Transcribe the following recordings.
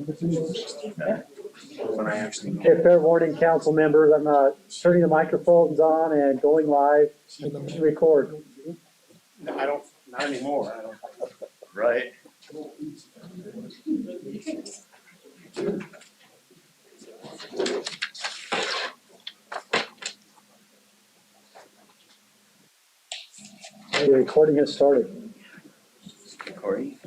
When I actually know. Okay, fair warning, council members, I'm turning the microphones on and going live to record. I don't, not anymore. I don't. Right. The recording has started. Recording.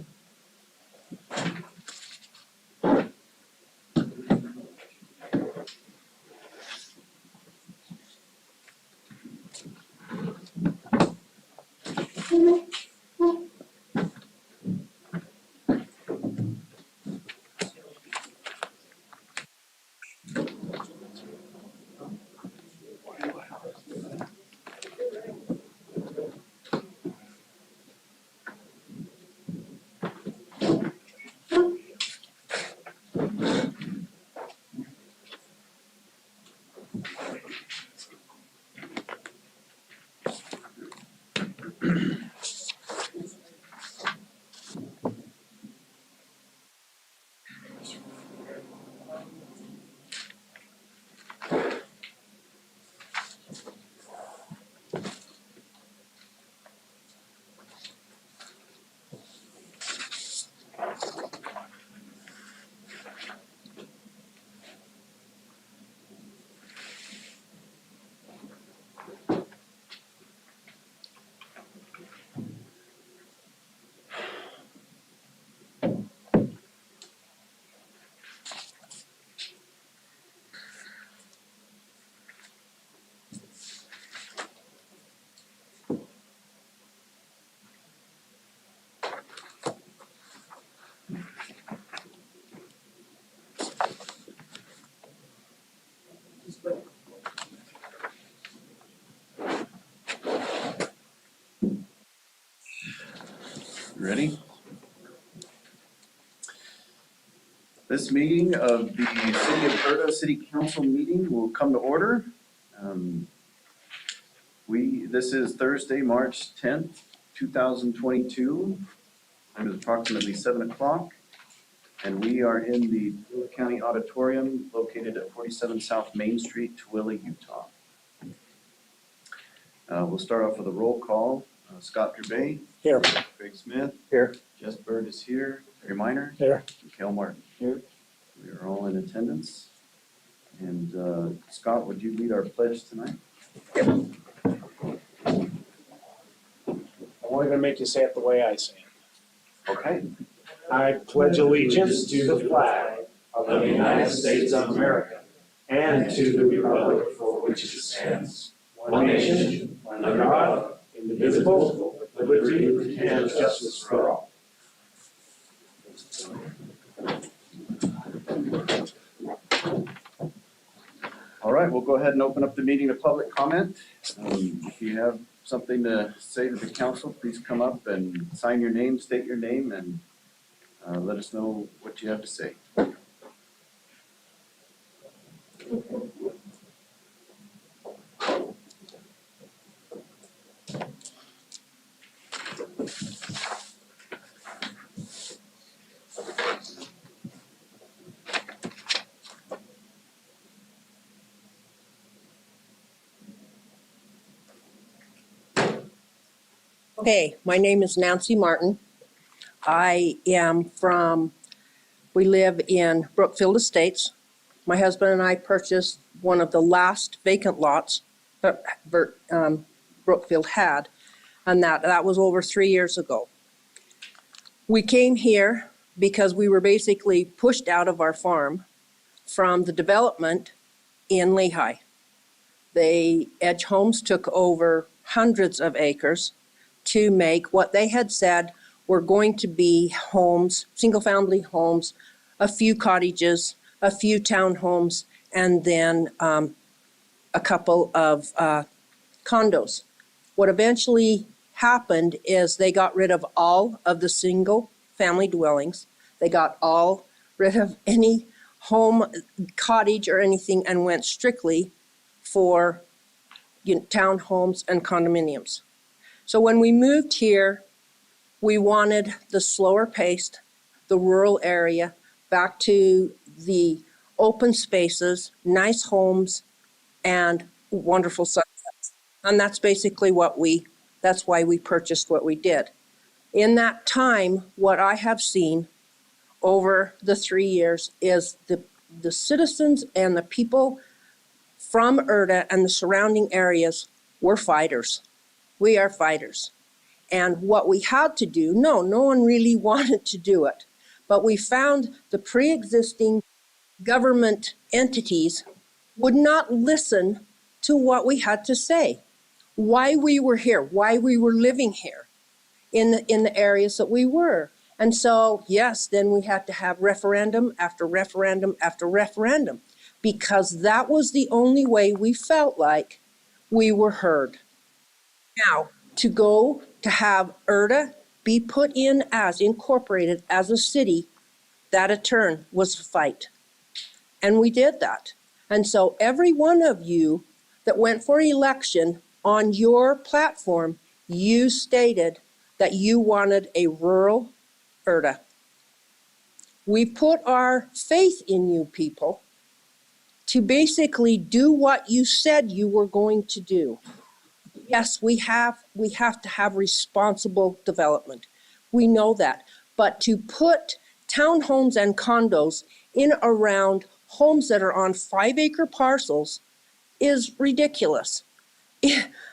Ready? This meeting of the City of Erda City Council meeting will come to order. This is Thursday, March 10th, 2022. Time is approximately 7 o'clock. And we are in the Tooele County Auditorium located at 47 South Main Street, Tooele, Utah. We'll start off with a roll call. Scott Gerbay. Here. Craig Smith. Here. Jess Bird is here. Terry Minor. Here. And Cale Martin. Here. We are all in attendance. And Scott, would you lead our pledge tonight? I'm only gonna make you say it the way I say it. Okay. I pledge allegiance to the flag of the United States of America and to the republic for which it stands, one nation, under God, indivisible, with liberty and justice for all. All right, we'll go ahead and open up the meeting to public comment. If you have something to say to the council, please come up and sign your name, state your name, and let us know what you have to say. Okay, my name is Nancy Martin. We live in Brookfield Estates. My husband and I purchased one of the last vacant lots that Brookfield had, and that was over 3 years ago. We came here because we were basically pushed out of our farm from the development in Lehigh. Edge Homes took over hundreds of acres to make what they had said were going to be homes, single-family homes, a few cottages, a few townhomes, and then a couple of condos. What eventually happened is they got rid of all of the single-family dwellings. They got all rid of any home, cottage, or anything, and went strictly for townhomes and condominiums. So when we moved here, we wanted the slower paced, the rural area, back to the open spaces, nice homes, and wonderful sunsets. And that's basically that's why we purchased what we did. In that time, what I have seen over the 3 years is the citizens and the people from Erda and the surrounding areas were fighters. We are fighters. And what we had to do, no one really wanted to do it, but we found the pre-existing government entities would not listen to what we had to say, why we were here, why we were living here in the areas that we were. And so, yes, then we had to have referendum after referendum after referendum, because that was the only way we felt like we were heard. Now, to have Erda be put in as incorporated as a city, that in turn was a fight. And we did that. And so every one of you that went for election on your platform, you stated that you wanted a rural Erda. We put our faith in you people to basically do what you said you were going to do. Yes, we have to have responsible development. We know that. But to put townhomes and condos in around homes that are on 5-acre parcels is ridiculous.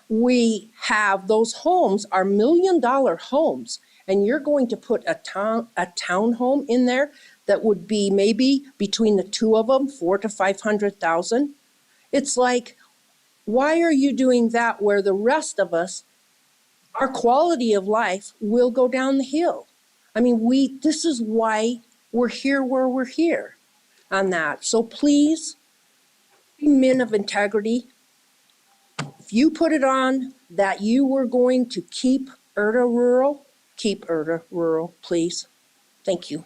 We have those homes are $1 million homes, and you're going to put a townhome in there that would be maybe between the two of them, 400,000 to 500,000. It's like, why are you doing that where the rest of us, our quality of life will go down the hill? I mean, this is why we're here where we're here on that. So please, be men of integrity. If you put it on that you were going to keep Erda rural, please. Thank you.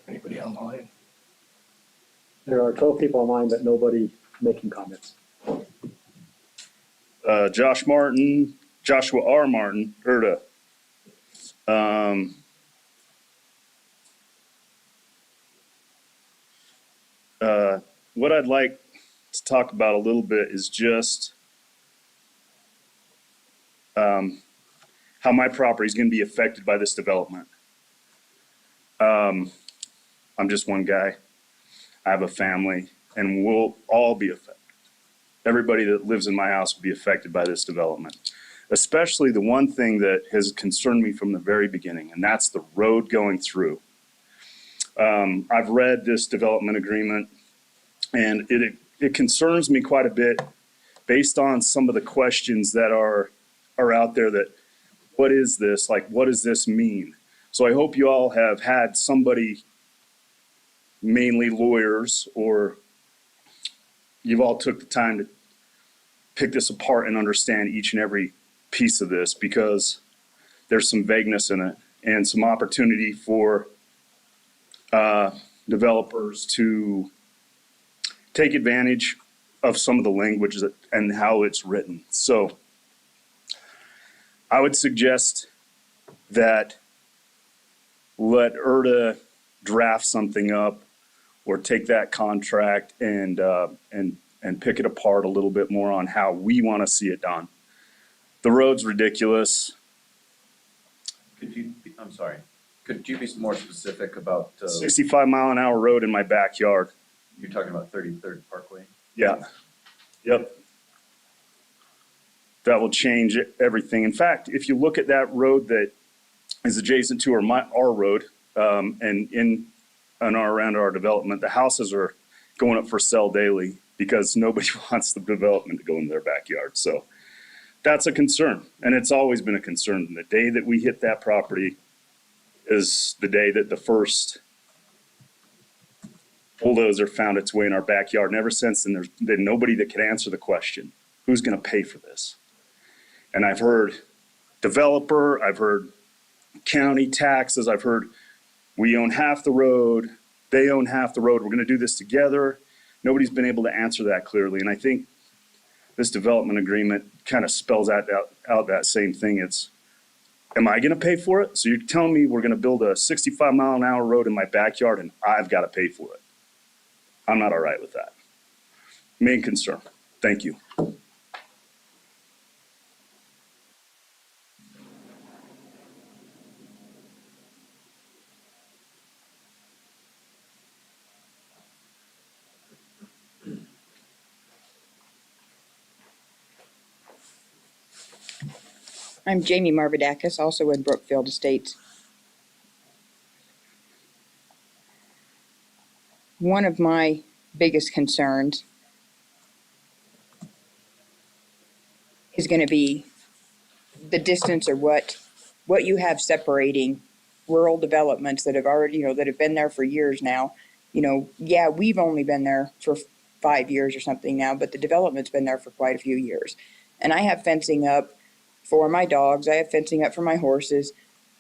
Anybody online? There are 12 people online, but nobody making comments. Joshua R. Martin, Erda. What I'd like to talk about a little bit is just how my property is going to be affected by this development. I'm just one guy. I have a family, and we'll all be affected. Everybody that lives in my house will be affected by this development, especially the one thing that has concerned me from the very beginning, and that's the road going through. I've read this development agreement, and it concerns me quite a bit based on some of the questions that are out there that, what is this? Like, what does this mean? So I hope you all have had somebody, mainly lawyers, or you've all took the time to pick this apart and understand each and every piece of this, because there's some vagueness in it and some opportunity for developers to take advantage of some of the language and how it's written. So I would suggest that let Erda draft something up, or take that contract and pick it apart a little bit more on how we want to see it done. The road's ridiculous. Could you be more specific about, 65-mile-an-hour road in my backyard. you're talking about 33rd Parkway? Yeah. Yep. That will change everything. In fact, if you look at that road that is adjacent to our road, and in and around our development, the houses are going up for sale daily because nobody wants the development to go in their backyard. So that's a concern, and it's always been a concern. And the day that we hit that property is the day that the first bulldozer found its way in our backyard. And ever since then, there's been nobody that could answer the question, who's going to pay for this? And I've heard developer, I've heard county taxes. I've heard we own half the road, they own half the road. We're going to do this together. Nobody's been able to answer that clearly. And I think this development agreement kind of spells out that same thing. It's, am I going to pay for it? So you're telling me we're going to build a 65-mile-an-hour road in my backyard and I've got to pay for it? I'm not all right with that. Main concern. Thank you. I'm Jamie Marvidakis, also in Brookfield Estates. One of my biggest concerns is going to be the distance, or what you have separating rural developments that have already, that have been there for years now. Yeah, we've only been there for 5 years or something now, but the development's been there for quite a few years. And I have fencing up for my dogs. I have fencing up for my horses.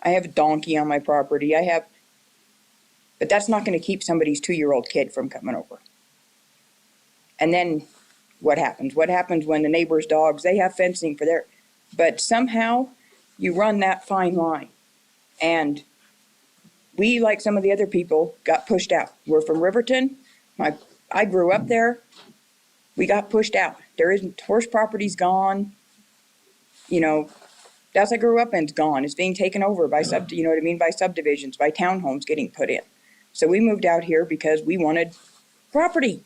I have a donkey on my property. But that's not going to keep somebody's 2-year-old kid from coming over. And then what happens? What happens when the neighbor's dogs, they have fencing for their, but somehow you run that fine line. And we, like some of the other people, got pushed out. We're from Riverton. I grew up there. We got pushed out. There isn't, horse property's gone. That's I grew up in's gone. It's being taken over by by subdivisions, by townhomes getting put in. So we moved out here because we wanted property.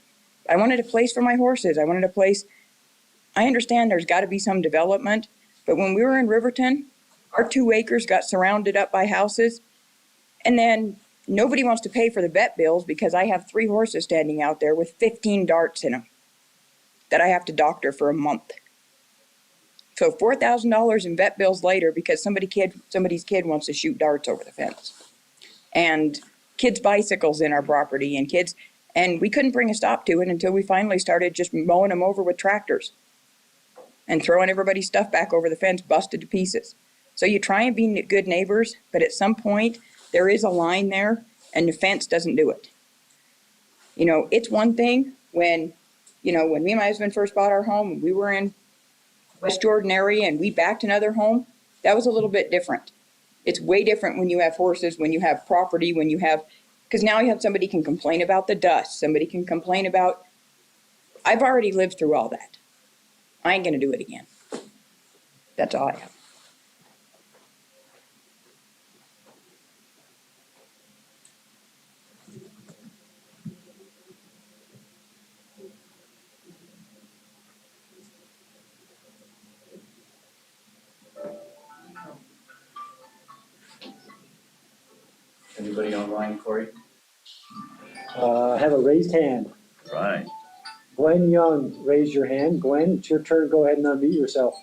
I wanted a place for my horses. I wanted a place. I understand there's got to be some development, but when we were in Riverton, our 2 acres got surrounded up by houses, and then nobody wants to pay for the vet bills because I have 3 horses standing out there with 15 darts in them that I have to doctor for a month. So $4,000 in vet bills later because somebody's kid wants to shoot darts over the fence. And kids' bicycles in our property and we couldn't bring a stop to it until we finally started just mowing them over with tractors and throwing everybody's stuff back over the fence, busted to pieces. So you try and be good neighbors, but at some point there is a line there and the fence doesn't do it. It's one thing when me and my husband first bought our home, we were in West Jordan area and we backed another home. That was a little bit different. It's way different when you have horses, when you have property, because now you have somebody can complain about the dust. Somebody can complain about, I've already lived through all that. I ain't going to do it again. That's all I have. Anybody online, Corey? Have a raised hand. Right. Gwen Young, raise your hand. Gwen, it's your turn. Go ahead and unmute yourself.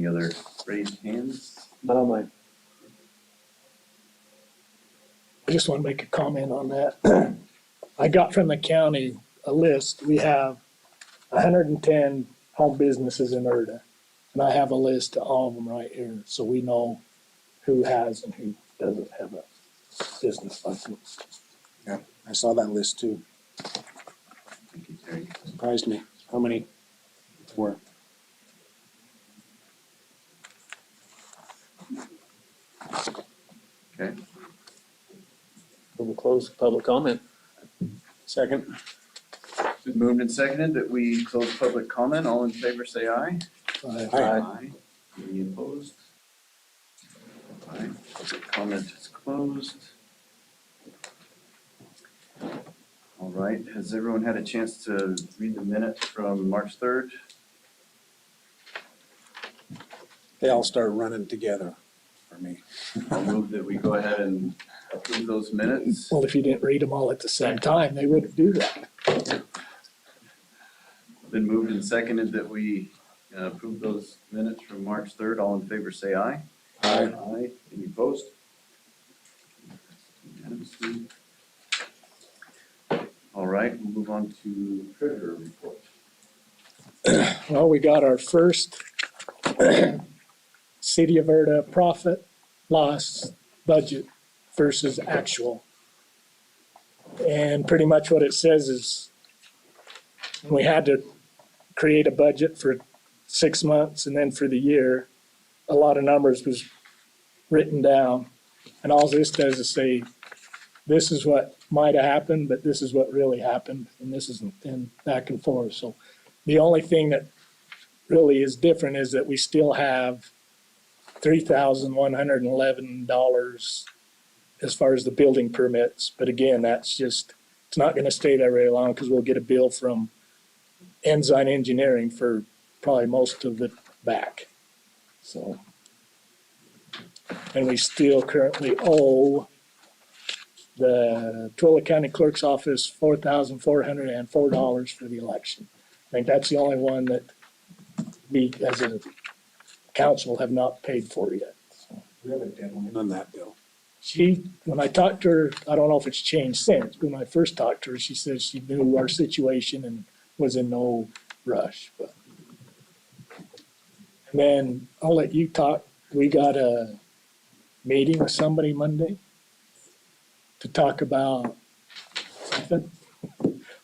Any other raised hands? Not on mine. I just want to make a comment on that. I got from the county a list. We have 110 home businesses in Erda. And I have a list of all of them right here, so we know who has and who doesn't have a business license. I saw that list too. Thank you, Terry. Surprised me how many were. Okay, We'll close public comment. Second. been moved and seconded that we close public comment. All in favor, say aye. Aye. Any opposed? Aye, public comment is closed. All right, has everyone had a chance to read the minutes from March 3rd? They all start running together for me. I'll move that we go ahead and approve those minutes. Well, if you didn't read them all at the same time, they wouldn't do that. Been moved and seconded that we approve those minutes from March 3rd. All in favor, say aye. Aye. Aye. Any opposed? Unanimously. All right, we'll move on to treasurer report. Well, we got our first City of Erda profit loss budget versus actual. And pretty much what it says is we had to create a budget for 6 months and then for the year, a lot of numbers was written down. And all this does is say, this is what might have happened, but this is what really happened, and this isn't, and back and forth. So the only thing that really is different is that we still have $3,111 as far as the building permits. But again, that's just, it's not gonna stay there very long because we'll get a bill from Ensign Engineering for probably most of it back. So, and we still currently owe the Twilla County Clerk's Office $4,404 for the election. I think that's the only one that we, as a council, have not paid for yet. So We have a deadline on that bill. she, when I talked to her, I don't know if it's changed since, but when I first talked to her, she said she knew our situation and was in no rush, but. And then I'll let you talk. We got a meeting with somebody Monday to talk about something,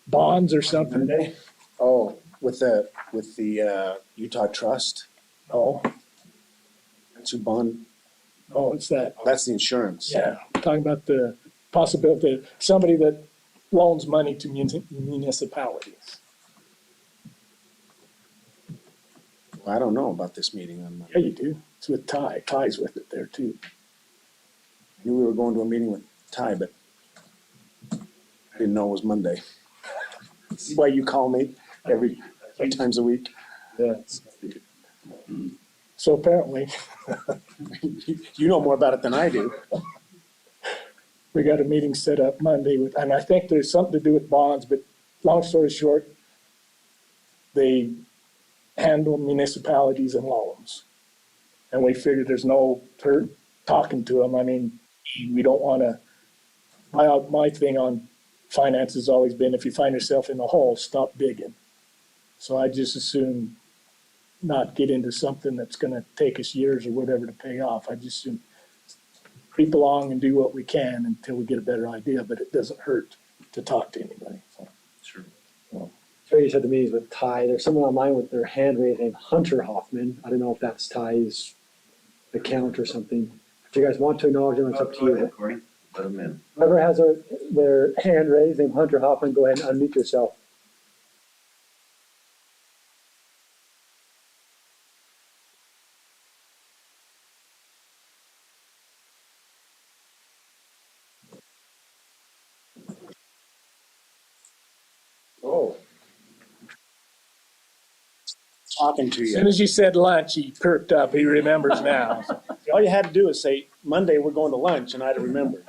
bonds or something. Oh, with the Utah Trust, Oh, that's who bond, oh, it's that, that's the insurance. yeah, talking about the possibility of somebody that loans money to municipalities. Well, I don't know about this meeting on Yeah, Monday. you do. It's with Ty. Ty's with it there too. I knew we were going to a meeting with Ty, but I didn't know it was Monday. This is why you call me every 3 times a week. Yeah. So apparently, You know more about it than I do. we got a meeting set up Monday with, and I think there's something to do with bonds, but long story short, they handle municipalities and loans. And we figured there's no hurt talking to them. I mean, we don't wanna, my thing on finance has always been, if you find yourself in a hole, stop digging. So I just assume not get into something that's gonna take us years or whatever to pay off. I just assume creep along and do what we can until we get a better idea, but it doesn't hurt to talk to anybody. So, Sure. So you said the meetings with Ty, there's someone online with their hand raised named Hunter Hoffman. I don't know if that's Ty's account or something. If you guys want to acknowledge them, it's up to Go you. ahead, Corey. Let them in. Whoever has their hand raised named Hunter Hoffman, go ahead and unmute yourself. Oh. Talking to as soon you. as you said lunch, he perked up. He remembers now. All you had to do is say, Monday, we're going to lunch, and I'd have remembered.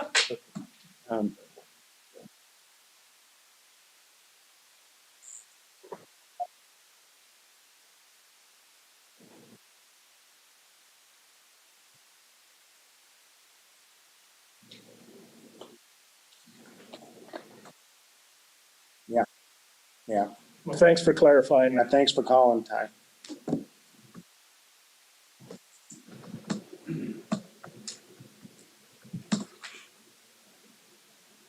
Yeah, Well, thanks for clarifying. thanks for calling, Ty.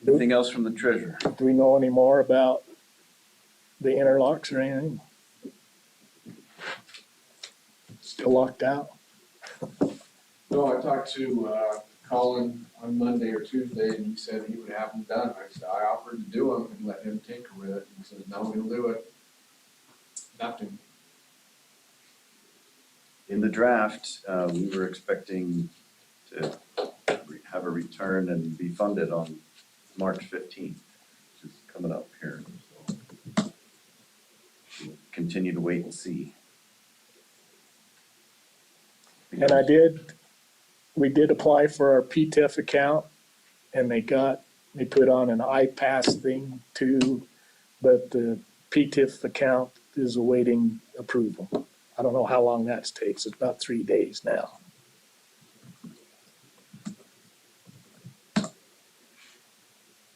Anything else from the treasurer? Do we know any more about the interlocks or anything? Still locked out? No, I talked to Colin on Monday or Tuesday, and he said he would have them done. I said, I offered to do them and let him tinker with it. He said, no, he'll do it. Nothing. In the draft, we were expecting to have a return and be funded on March 15th, which is coming up here. So we'll continue to wait and see. And we did apply for our PTIF account, and they put on an iPass thing too, but the PTIF account is awaiting approval. I don't know how long that takes. It's about 3 days now.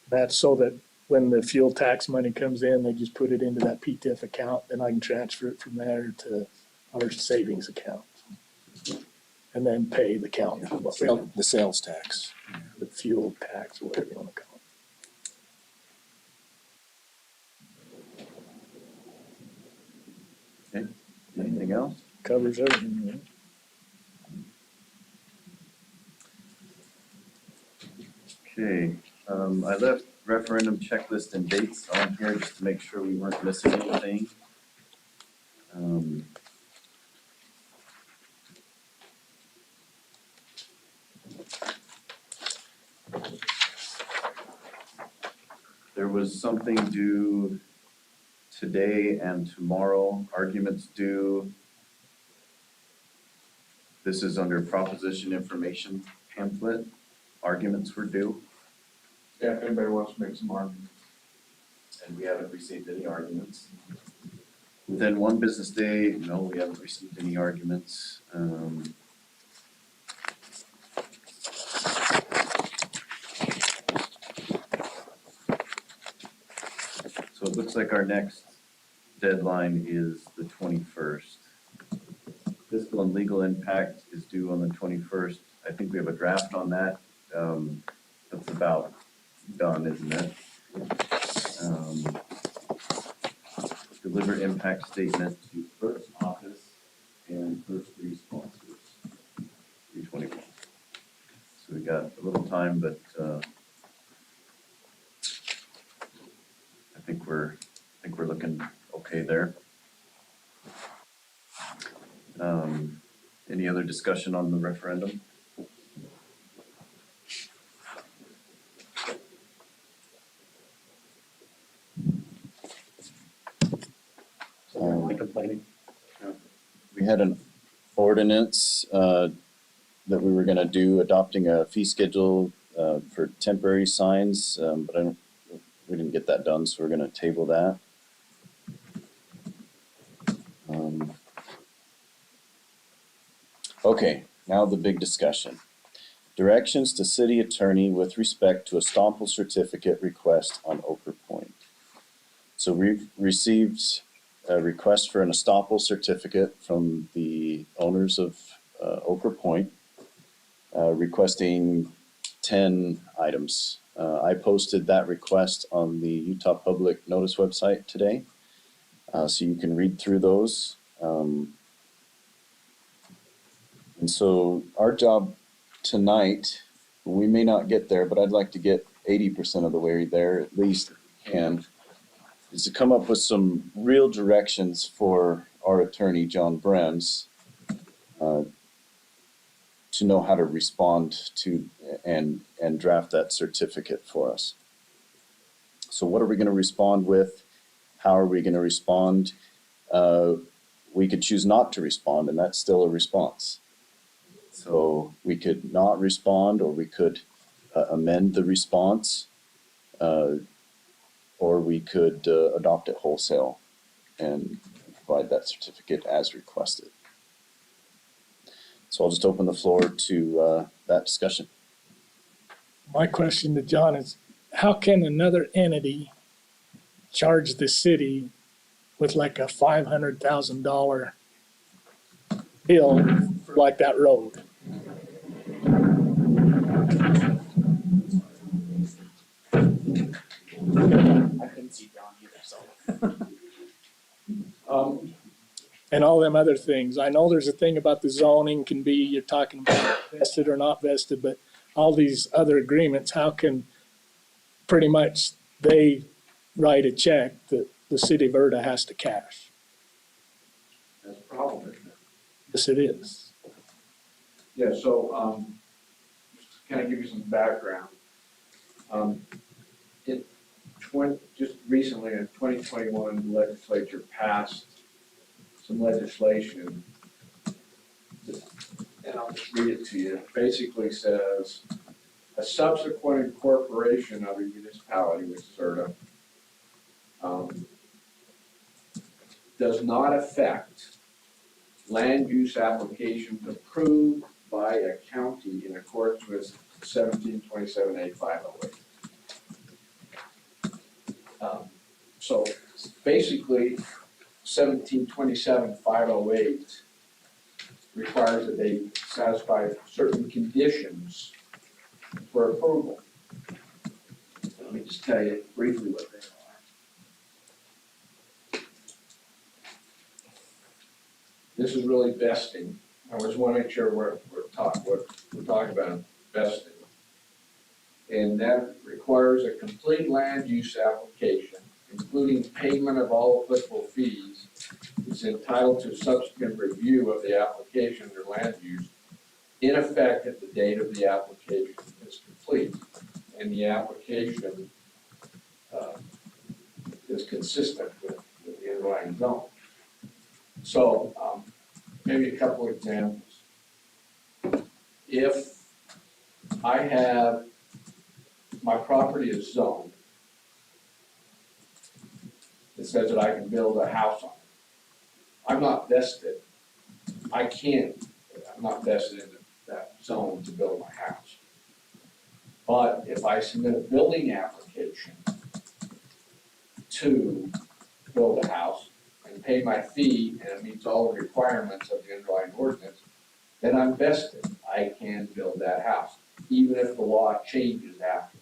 That's so that when the fuel tax money comes in, they just put it into that PTIF account, then I can transfer it from there to our savings account. And then pay the county, The sales tax. the fuel tax, or whatever you want to call it. Okay, anything else? Covers everything, right? Okay, I left referendum checklist and dates on here just to make sure we weren't missing anything. There was something due today and tomorrow, arguments due. This is under proposition information pamphlet, arguments were due, Yeah, if anybody wants to make some arguments. and we haven't received any arguments. Within one business day, no, we haven't received any arguments. So it looks like our next deadline is the 21st. Fiscal and legal impact is due on the 21st. I think we have a draft on that. That's about done, isn't it? Deliver impact statement to clerk's office and first three sponsors. 321. So we got a little time, but I think we're looking okay there. Any other discussion on the referendum? Complaining. We had an ordinance that we were gonna do, adopting a fee schedule for temporary signs, but we didn't get that done, so we're gonna table that. Okay, now the big discussion. Directions to city attorney with respect to a Stomple certificate request on Ochre Point. So we've received a request for an estoppel certificate from the owners of Ochre Point, requesting 10 items. I posted that request on the Utah Public Notice website today, so you can read through those. And so our job tonight, we may not get there, but I'd like to get 80% of the way there, at least, and is to come up with some real directions for our attorney, John Brems, to know how to respond to and draft that certificate for us. So what are we going to respond with? How are we going to respond? We could choose not to respond, and that's still a response. So we could not respond, or we could amend the response, or we could adopt it wholesale and provide that certificate as requested. So I'll just open the floor to that discussion. My question to John is, how can another entity charge the city with like a $500,000 bill for like that road. I couldn't see John either, so. And all them other things. I know there's a thing about the zoning can be, you're talking about vested or not vested, but all these other agreements, how can pretty much they write a check that the city of Erda has to cash? That's a problem, isn't it? Yes, it is. Yeah, so, just to kind of give you some background. Just recently in 2021, the legislature passed some legislation, and I'll just read it to you. It basically says, a subsequent incorporation of a municipality, which is Erda, does not affect land use applications approved by a county in accordance with 1727A508. So basically, 1727-508 requires that they satisfy certain conditions for approval. Let me just tell you briefly what they are. This is really vesting. I just want to make sure what we're talking about vesting. And that requires a complete land use application, including payment of all applicable fees. It's entitled to subsequent review of the application or land use in effect at the date of the application is complete. And the application is consistent with the underlying zone. So maybe a couple of examples. If I have, my property is zoned, it says that I can build a house on it. I'm not vested. I'm not vested in that zone to build my house. But if I submit a building application to build a house and pay my fee and it meets all the requirements of the underlying ordinance, then I'm vested. I can build that house, even if the law changes after.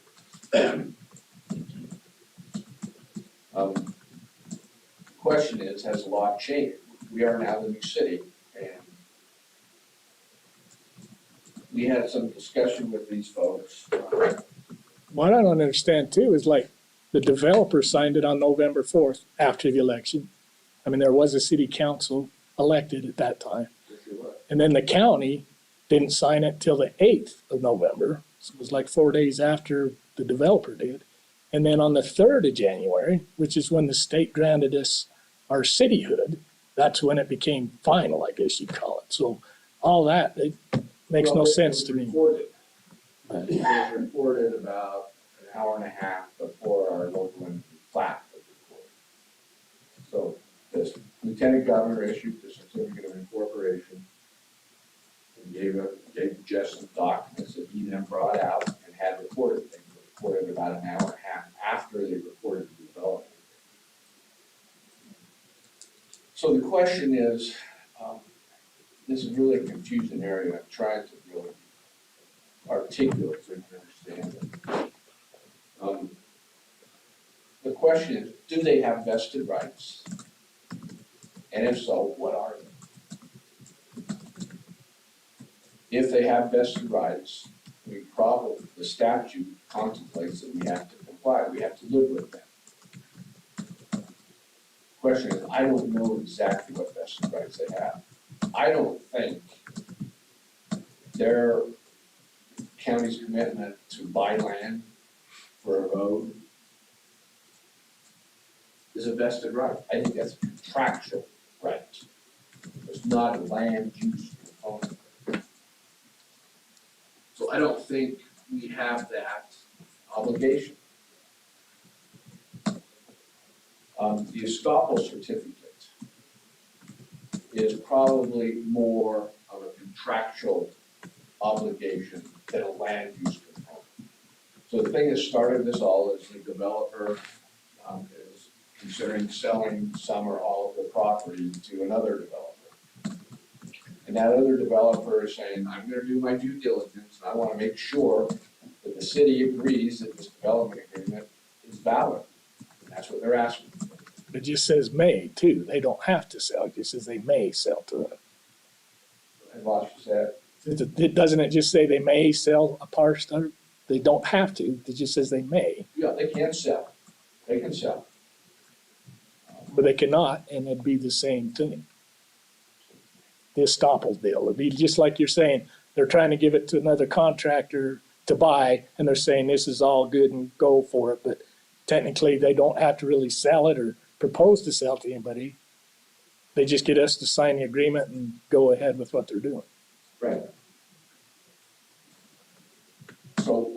Question is, has the law changed? We are now the new city, and we had some discussion with these folks. What I don't understand too is like the developer signed it on November 4th after the election. I mean, there was a city council elected at that time. And then the county didn't sign it till the 8th of November. So it was like 4 days after the developer did. And then on the 3rd of January, which is when the state granted us our cityhood, that's when it became final, I guess you'd call it. So all that, it makes no sense to me. It was reported about an hour and a half before our local entity plat was recorded. So the lieutenant governor issued the certificate of incorporation and gave Jess some documents that he then brought out and had recorded. They recorded about an hour and a half after they recorded the development. So the question is, this is really a confusing area. I'm trying to really articulate so you can understand it. The question is, do they have vested rights? And if so, what are they? If they have vested rights, the statute contemplates that we have to comply, we have to live with them. Question is, I don't know exactly what vested rights they have. I don't think their county's commitment to buy land for a road is a vested right. I think that's a contractual right. It's not a land use component. So I don't think we have that obligation. The estoppel certificate is probably more of a contractual obligation than a land use component. So the thing that started this all is the developer is considering selling some or all of the property to another developer. And that other developer is saying, I'm gonna do my due diligence, and I wanna make sure that the city agrees that this development agreement is valid. And that's what they're asking for. It just says may too. They don't have to sell. It just says they may sell to them. And Bosch said, Doesn't it just say they may sell a parcel? They don't have to. It just says they may, yeah, they can sell. They can sell. but they cannot, and it'd be the same thing. The estoppel deal. It'd be just like you're saying, they're trying to give it to another contractor to buy, and they're saying this is all good and go for it, but technically they don't have to really sell it or propose to sell to anybody. They just get us to sign the agreement and go ahead with what they're doing. Right. So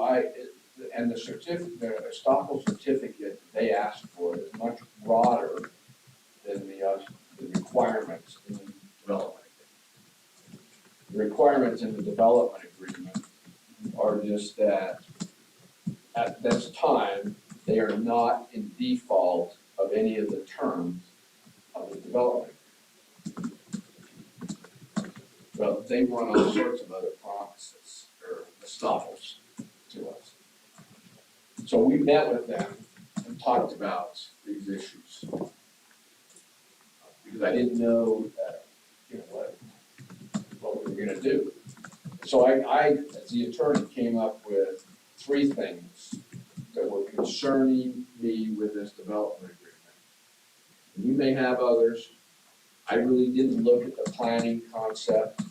and the certificate, the estoppel certificate they asked for is much broader than the requirements in the development. The requirements in the development agreement are just that at this time, they are not in default of any of the terms of the development. Well, they want all sorts of other promises or estoppels to us. So we met with them and talked about these issues. Because I didn't know, what we were gonna do. So I, as the attorney, came up with 3 things that were concerning me with this development agreement. And you may have others. I really didn't look at the planning concept,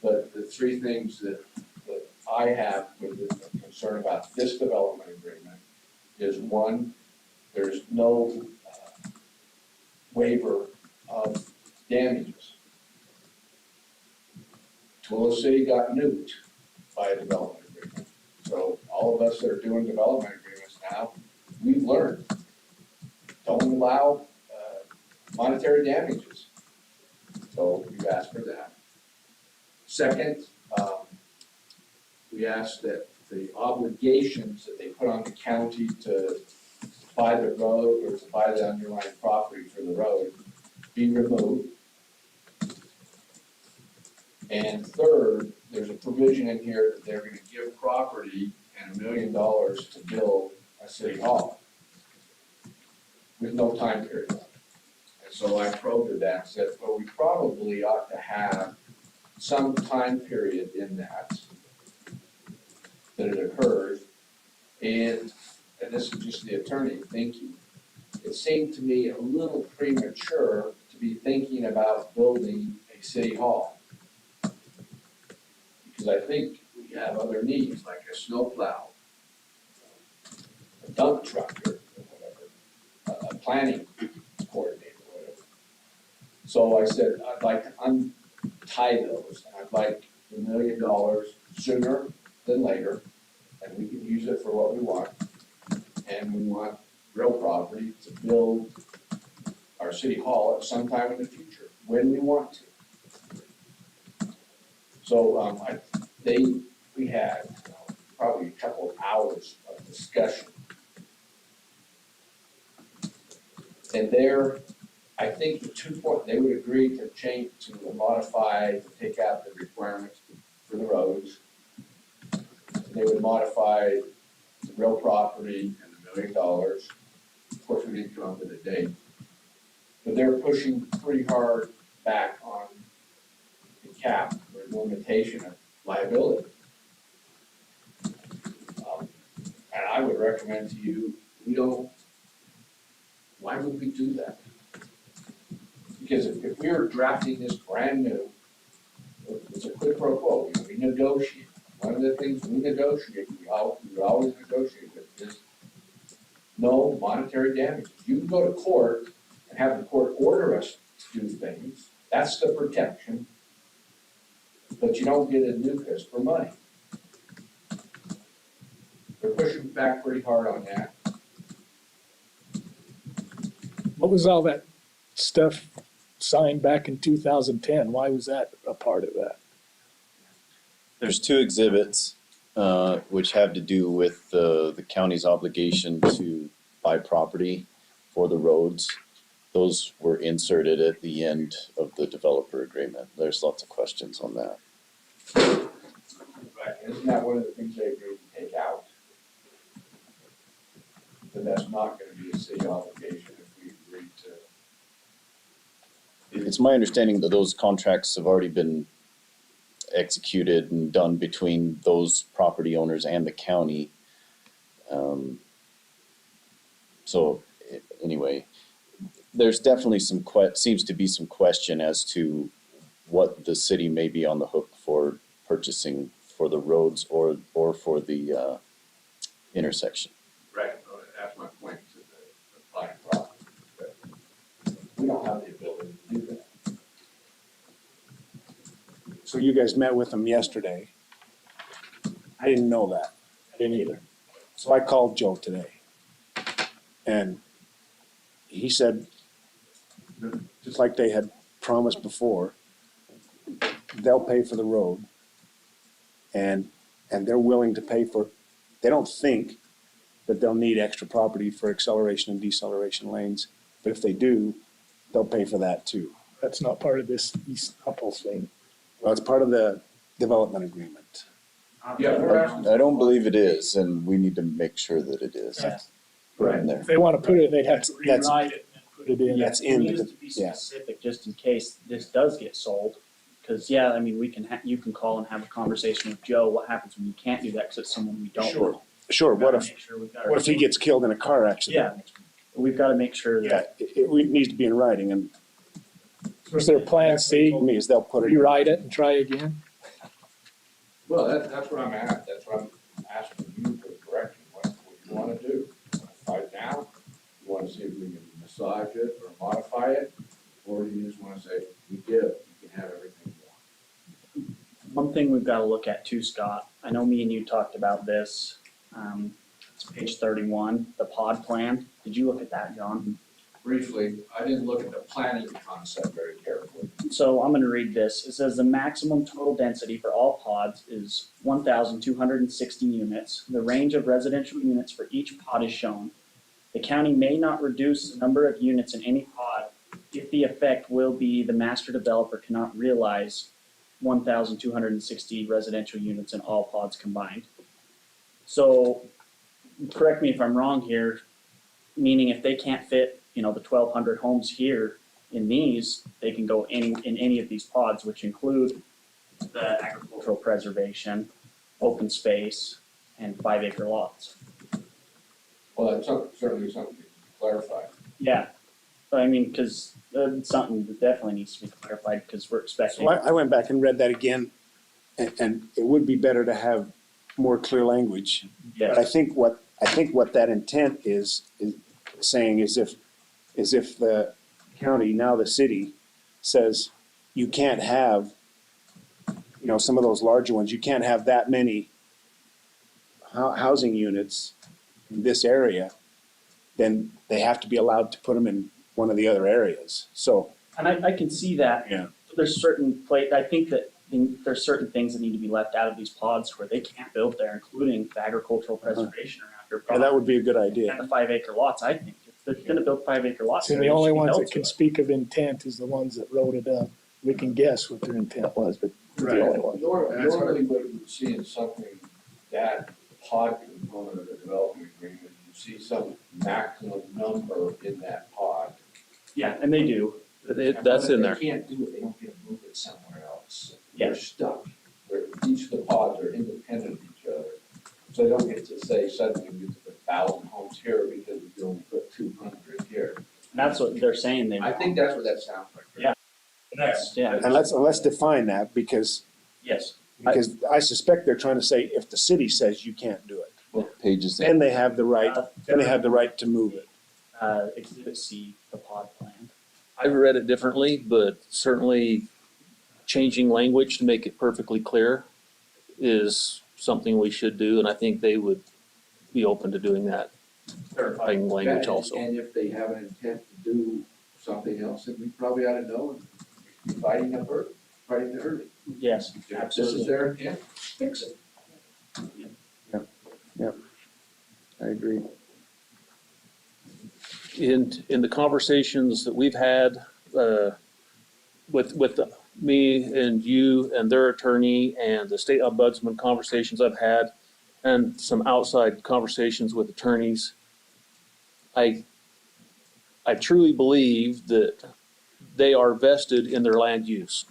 but the 3 things that I have with the concern about this development agreement is 1, there's no waiver of damages. Twilla City got nuked by a development agreement. So all of us that are doing development agreements now, we've learned, don't allow monetary damages. So we've asked for that. Second, we asked that the obligations that they put on the county to buy the road or to buy the underlying property for the road be removed. And third, there's a provision in here that they're gonna give property and $1 million to build a city hall with no time period on it. And so I probed that and said, well, we probably ought to have some time period in that it occurs. And this is just the attorney thinking, it seemed to me a little premature to be thinking about building a city hall. Because I think we have other needs, like a snowplow, a dump truck or whatever, a planning coordinator or whatever. So I said, I'd like to untie those, and I'd like $1 million sooner than later, and we can use it for what we want. And we want real property to build our city hall at some time in the future, when we want to. So we had probably a couple of hours of discussion. And there, I think the 2 points, they would agree to change, to modify, to take out the requirements for the roads. They would modify the real property and $1 million. Of course, we didn't come up with a date. But they're pushing pretty hard back on the cap or limitation of liability. And I would recommend to you, why would we do that? Because if we were drafting this brand new, it's a quid pro quo, we negotiate. One of the things we negotiate, we would always negotiate with is no monetary damages. You can go to court and have the court order us to do things. That's the protection. But you don't get a nuke us for money. They're pushing back pretty hard on that. What was all that stuff signed back in 2010? Why was that a part of that? There's 2 exhibits, which have to do with the county's obligation to buy property for the roads, those were inserted at the end of the developer agreement. There's lots of questions on that. Right, isn't that one of the things they agreed to take out? That that's not gonna be a city obligation if we agree to. It's my understanding that those contracts have already been executed and done between those property owners and the county. So anyway, there's definitely seems to be some question as to what the city may be on the hook for purchasing for the roads or for the intersection. Right, that's my point to the planning process. We don't have the ability to do that. So you guys met with them yesterday. I didn't know that. I didn't either. So I called Joe today. And he said, just like they had promised before, they'll pay for the road. And they're willing to pay for, they don't think that they'll need extra property for acceleration and deceleration lanes. But if they do, they'll pay for that too. That's not part of this East Apple thing. Well, it's part of the development agreement. Yeah, we're actually. I don't believe it is, and we need to make sure that it is. Put it in there. If they want to put it, they'd have to That's- rewrite it and put it in. That's in It needs the, to be yeah. specific, just in case this does get sold. Cause yeah, I mean, you can call and have a conversation with Joe, what happens when you can't do that, cause it's someone we don't Sure. know. Sure, We've gotta what if, make sure we've got our- what if he gets killed in a car accident? Yeah, we've gotta make sure Yeah, that, it needs to be in writing, and Was their plan C, told me is they'll put it, rewrite it and try again? Well, that's what I'm at, that's what I'm asking you for direction, what you wanna do. Fight it now, you wanna see if we can massage it or modify it, or do you just wanna say, we give, you can have everything you want. one thing we've gotta look at too, Scott, I know me and you talked about this, it's page 31, the pod plan. Did you look at that, John? Briefly, I didn't look at the planning concept very carefully. So I'm gonna read this. It says the maximum total density for all pods is 1,260 units. The range of residential units for each pod is shown. The county may not reduce the number of units in any pod if the effect will be the master developer cannot realize 1,260 residential units in all pods combined. So, correct me if I'm wrong here, meaning if they can't fit, the 1,200 homes here in these, they can go in any of these pods, which include the agricultural preservation, open space, and 5-acre lots. Well, that's certainly something to clarify. Yeah, but I mean, because it's something that definitely needs to be clarified, because we're expecting. so I went back and read that again, and it would be better to have more clear language. But I Yes, think what that intent is saying is if the county, now the city, says you can't have, some of those larger ones, you can't have that many housing units in this area, then they have to be allowed to put them in one of the other areas. So, and I can see that. yeah, There's I think that there's certain things that need to be left out of these pods where they can't build there, including the agricultural preservation around your yeah, that property. would be a good idea. And the 5-acre lots, I think. If they're gonna build 5-acre lots. See, there, the they only should be ones held that to can it. speak of intent is the ones that wrote it up. We can guess what their intent was, but they're the only one. Normally, what you would see in something that pod component of the development agreement, you see some maximum number in that pod. Yeah, and they do. That's in there. If they can't do it, they don't get to move it somewhere else. Yeah. They're stuck. Each of the pods are independent of each other. So they don't get to say suddenly we get to put 1,000 homes here because we can only put 200 here. And that's what they're saying they I want. think that's what that sounds like. Yeah. Yeah, And let's define that because yes. I suspect they're trying to say if the city says you can't do it, What page is then that? they have the right, to move it. Exhibit C, the pod plan. I've read it differently, but certainly changing language to make it perfectly clear is something we should do, and I think they would be open to doing that, clarifying language also. And if they have an intent to do something else, then we probably ought to know and be fighting the early. Yes, If this is absolutely. their intent, fix it. I agree. in the conversations that we've had, with me and you and their attorney and the state ombudsman conversations I've had and some outside conversations with attorneys, I truly believe that they are vested in their land use,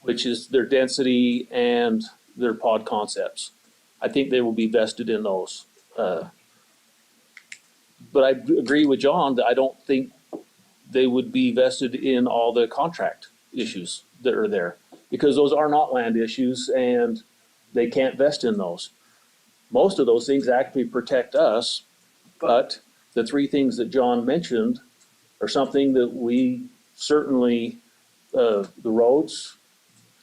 which is their density and their pod concepts. I think they will be vested in those. But I agree with John that I don't think they would be vested in all the contract issues that are there, because those are not land issues and they can't vest in those. Most of those things actually protect us, but the three things that John mentioned are something that we certainly, the roads,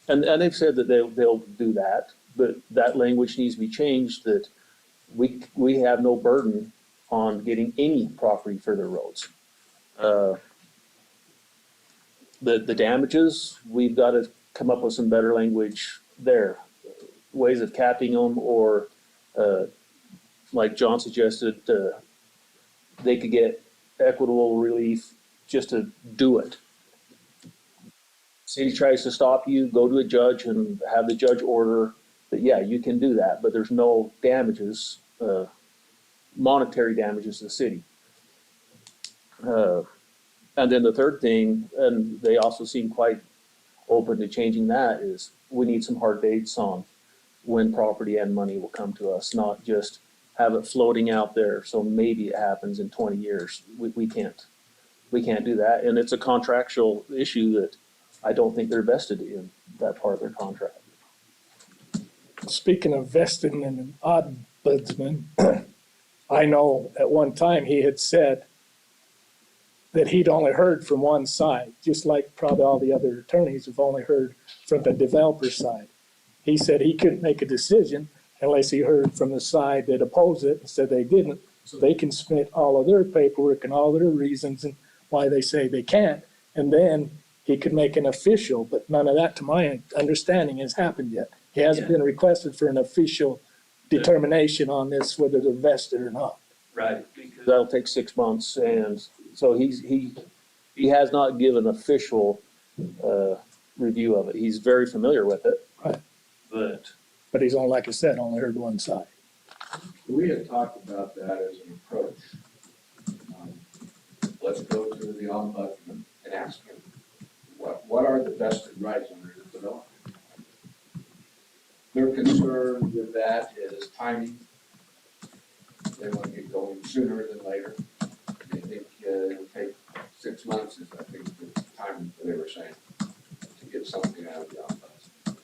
and they've said that they'll do that, but that language needs to be changed, that we have no burden on getting any property for their roads. The damages, we've got to come up with some better language there. Ways of capping them, or, like John suggested, they could get equitable relief just to do it. City tries to stop you, go to a judge and have the judge order that, yeah, you can do that, but there's no damages, monetary damages to the city. And then the third thing, and they also seem quite open to changing that, is we need some hard dates on when property and money will come to us, not just have it floating out there, so maybe it happens in 20 years. We can't do that, and it's a contractual issue that I don't think they're vested in that part of their contract. Speaking of vesting in an ombudsman, I know at one time he had said that he'd only heard from one side, just like probably all the other attorneys have only heard from the developer side. He said he couldn't make a decision unless he heard from the side that opposed it and said they didn't. So they can submit all of their paperwork and all their reasons and why they say they can't. And then he could make an official, but none of that, to my understanding, has happened yet. He hasn't been requested for an official determination on this, whether they're vested or not. Right. Because that'll take 6 months, and so he has not given official review of it. He's very familiar with it. Right. But he's only, like I said, only heard one side. We had talked about that as an approach. Let's go to the ombudsman and ask him, what are the vested rights under the development? Their concern with that is timing. They want to get going sooner than later. They think it'll take 6 months, is I think the time that they were saying, to get something out of the ombudsman.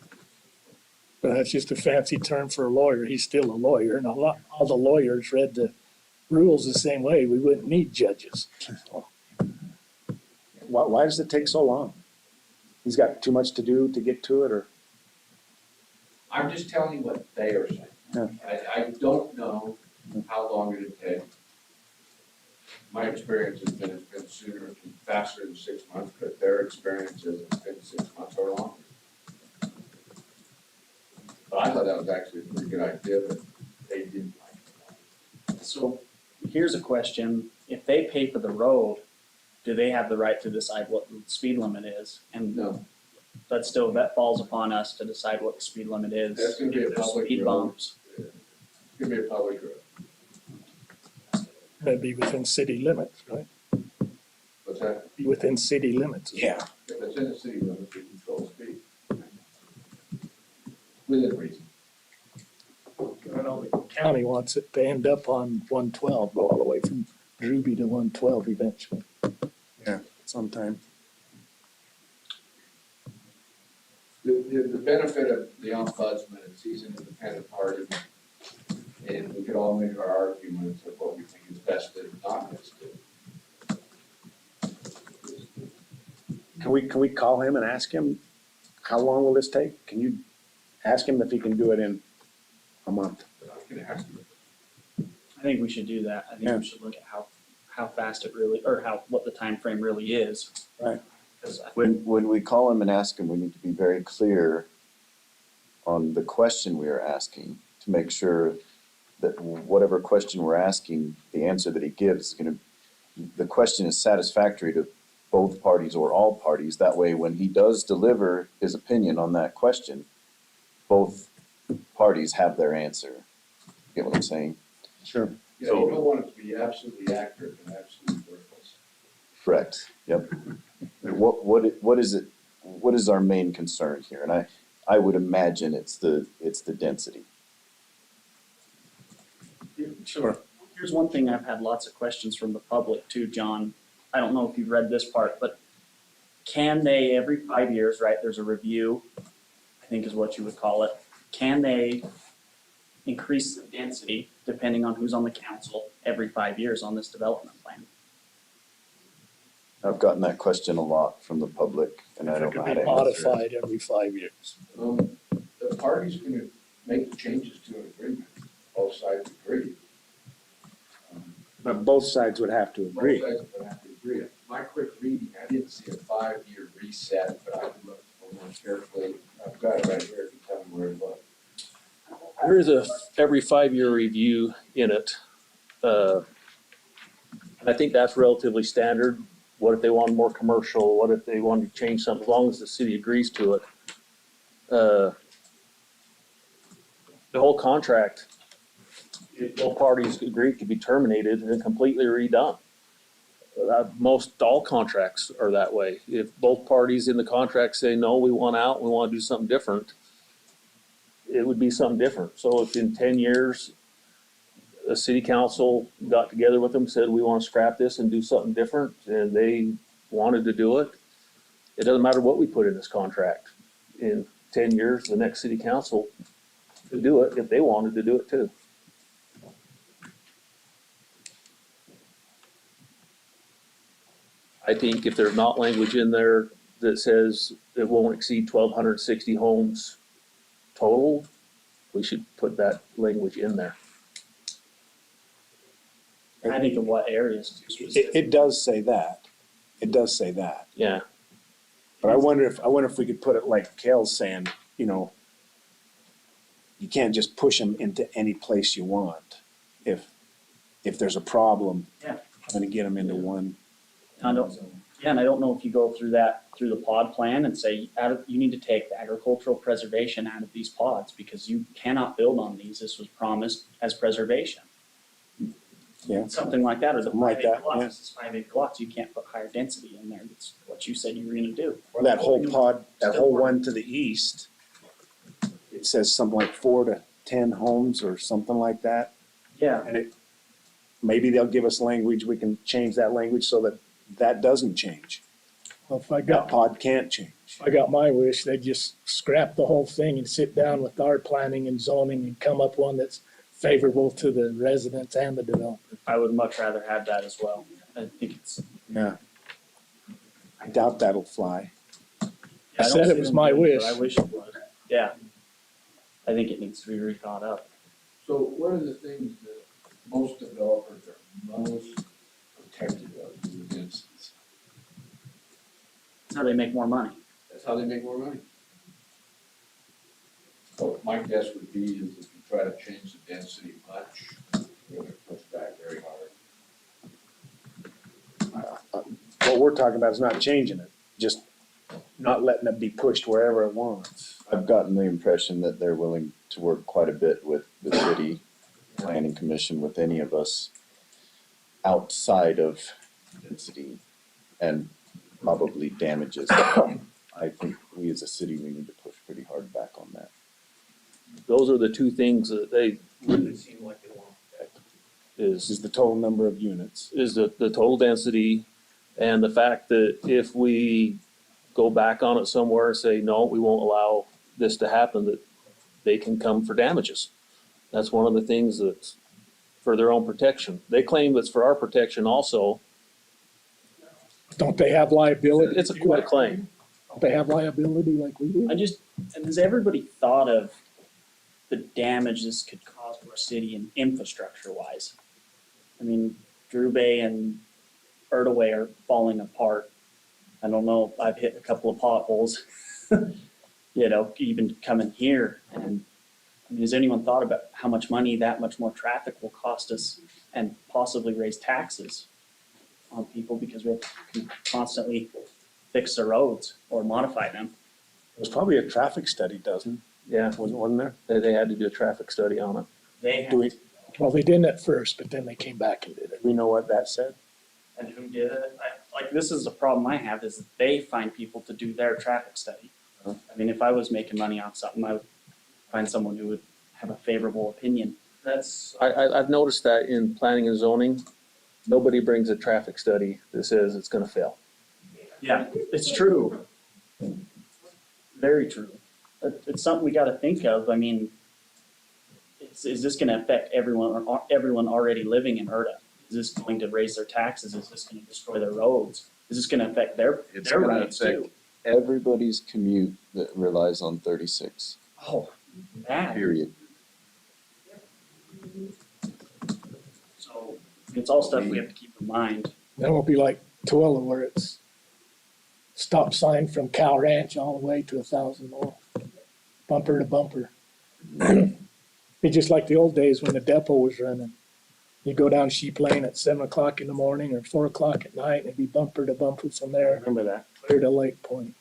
But that's just a fancy term for a lawyer. He's still a lawyer, and all the lawyers read the rules the same way. We wouldn't need judges. Why does it take so long? He's got too much to do to get to it, or? I'm just telling you what they are saying. Yeah. I don't know how long it'd take. My experience has been it's been sooner, faster than 6 months, but their experience is it's been 6 months or longer. But I thought that was actually a pretty good idea, but they didn't like it. So here's a question. If they pay for the road, do they have the right to decide what the speed limit is? And No, that falls upon us to decide what the speed limit is. That's gonna be a If there's public speed road. bumps. it's gonna be a public road. That'd be within city limits, right? What's that? Be within city limits. Yeah. If it's in the city limits, we control speed. Within reason. I know the county wants it to end up on 112, go all the way from Druby to 112 eventually. Yeah, sometime. The benefit of the ombudsman is he's an independent party, and we could all make our arguments of what we think is best and not best. Can we call him and ask him, how long will this take? Can you ask him if he can do it in a month? I can ask him. I think we should do that. I think Yeah. we should look at how fast it really, or what the time frame really is. Right. 'Cause I- When we call him and ask him, we need to be very clear on the question we are asking to make sure that whatever question we're asking, the answer that he gives is gonna the question is satisfactory to both parties or all parties. That way, when he does deliver his opinion on that question, both parties have their answer. Get what I'm saying? Sure. Yeah, you don't want it to be absolutely accurate and absolutely worthless. Correct. Yep. What is our main concern here? And I would imagine it's the density. Sure. Here's one thing I've had lots of questions from the public too, John. I don't know if you've read this part, but can they, every 5 years, right, there's a review, I think is what you would call it. Can they increase the density, depending on who's on the council, every 5 years on this development plan? I've gotten that question a lot from the public, and I don't know how to answer it. Modified every 5 years. The party's gonna make the changes to an agreement, both sides agree. But both sides would have to agree. Both sides are gonna have to agree. My quick reading, I didn't see a 5-year reset, but I could look more carefully. I've got it right here, if you tell me where to look. There is a every 5-year review in it. And I think that's relatively standard. What if they want more commercial? What if they want to change something? As long as the city agrees to it. The whole contract, if both parties agree, could be terminated and completely redone. Most all contracts are that way. If both parties in the contract say, no, we want out, we want to do something different, it would be something different. So if in 10 years, a city council got together with them, said, we want to scrap this and do something different, and they wanted to do it, it doesn't matter what we put in this contract. In 10 years, the next city council could do it if they wanted to do it too. I think if there's not language in there that says it won't exceed 1,260 homes total, we should put that language in there. I think in what areas too specifically. It does say that. It does say that. Yeah. But I wonder if we could put it like Kel's saying, you know, you can't just push them into any place you want. If there's a problem, Yeah. I'm gonna get them into one. I don't, yeah, and I don't know if you go through the pod plan and say, you need to take the agricultural preservation out of these pods because you cannot build on these. This was promised as preservation. Yeah. Something like that, or the Something like 5 acre that, lots, yeah. this is 5 acre lots, you can't put higher density in there. That's what you said you were gonna do. Or that whole pod, that whole one to the east, it says something like 4 to 10 homes or something like that. Yeah, And maybe they'll give us language, we can change that language so that doesn't change. Well, if I That got, pod can't change. if I got my wish, they'd just scrap the whole thing and sit down with our planning and zoning and come up one that's favorable to the residents and the developer. I would much rather have that as well. I think it's. Yeah. I doubt that'll fly. I I don't said see it was them my doing it, wish. but I wish it would. Yeah. I think it needs to be rethought up. So what are the things that most developers are most protected of in the densities? That's how they make more money. That's how they make more money. So my guess would be is if you try to change the density much, you're gonna push back very hard. What we're talking about is not changing it, just not letting it be pushed wherever it wants. I've gotten the impression that they're willing to work quite a bit with the city planning commission, with any of us outside of density and probably damages. I think we as a city, we need to push pretty hard back on that. Those are the two things that they really seem like they want to protect. This is the total number of units. Is the total density and the fact that if we go back on it somewhere and say, no, we won't allow this to happen, that they can come for damages. That's one of the things that's for their own protection. They claim it's for our protection also. Don't they have liability? It's a quite a claim. Don't they have liability like we do? And has everybody thought of the damage this could cause to our city and infrastructure wise? I mean, Drew Bay and Erda Way are falling apart. I don't know, I've hit a couple of potholes, even coming here. And I mean, has anyone thought about how much money that much more traffic will cost us and possibly raise taxes on people because we have to constantly fix the roads or modify them. It was probably a traffic study, doesn't Yeah, it? Wasn't there? they had to do a traffic study on it. They Do we, Well, they didn't at first, but then they came back and did it. we know what that said? and who did it? Like, this is the problem I have, is that they find people to do their traffic study. I mean, if I was making money on something, I would find someone who would have a favorable opinion. I've noticed that in planning and zoning, nobody brings a traffic study that says it's gonna fail. Yeah, it's true. Very true. It's something we gotta think of. I mean, is this gonna affect everyone already living in Erda? Is this going to raise their taxes? Is this gonna destroy their roads? Is this gonna affect their It's gonna rights affect too? everybody's commute that relies on 36, Oh, bad. period. So it's all stuff we have to keep in mind. Then it won't be like Tooele where it's stop sign from Cow Ranch all the way to 1,000 North, bumper to bumper. Be just like the old days when the depot was running. You go down Sheep Lane at 7 o'clock in the morning or 4 o'clock at night, and it'd be bumper to bumper from there Remember that? clear to Lake Point.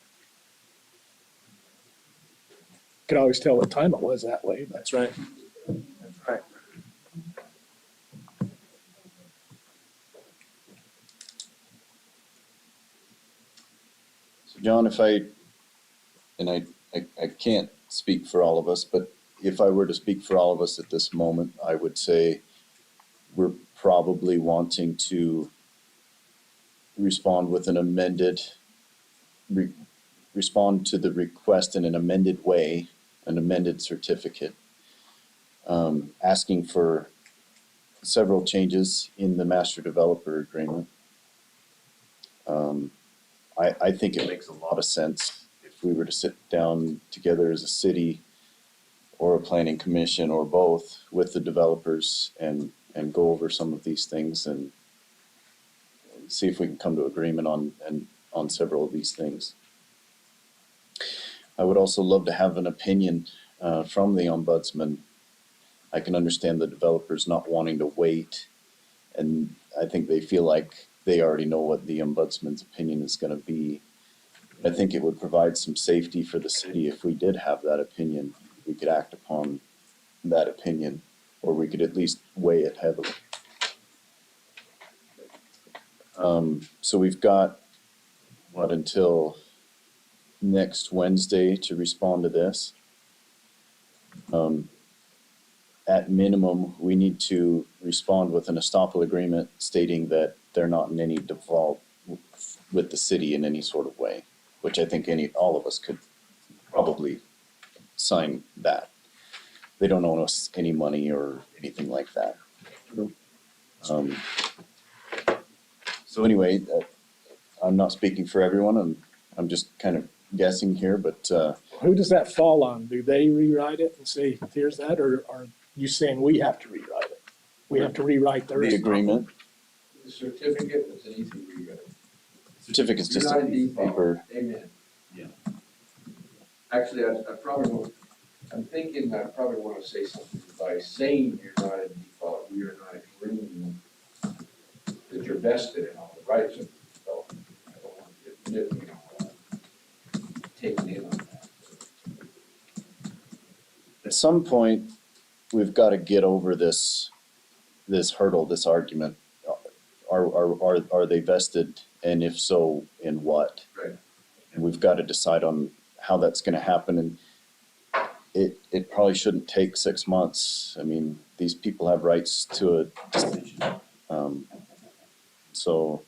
Could always tell what time it was that way, but That's right. Right. So John, I can't speak for all of us, but if I were to speak for all of us at this moment, I would say we're probably wanting to respond with an amended, respond to the request in an amended way, an amended certificate, asking for several changes in the master developer agreement. I think it makes a lot of sense if we were to sit down together as a city or a planning commission or both with the developers and go over some of these things and see if we can come to agreement on several of these things. I would also love to have an opinion from the ombudsman. I can understand the developers not wanting to wait, and I think they feel like they already know what the ombudsman's opinion is going to be. I think it would provide some safety for the city if we did have that opinion. We could act upon that opinion, or we could at least weigh it heavily. So we've got, until next Wednesday to respond to this. At minimum, we need to respond with an estoppel agreement stating that they're not in any default with the city in any sort of way, which I think all of us could probably sign that. They don't owe us any money or anything like that. So anyway, I'm not speaking for everyone, I'm just kind of guessing here, but who does that fall on? Do they rewrite it and say, here's that, or are you saying we have to rewrite it? We have to rewrite their. the agreement, The certificate is an easy rewrite. certificate's just You're a not in piece of default. paper. Amen. Yeah. Actually, I probably won't, I'm thinking I probably want to say something by saying you're not in default, we are not agreeing that you're vested in all the rights of the development. I don't want to get, taken in on that. At some point, we've got to get over this hurdle, this argument. Are they vested, and if so, in what? Right. And we've got to decide on how that's going to happen, and it probably shouldn't take 6 months. I mean, these people have rights to a decision. So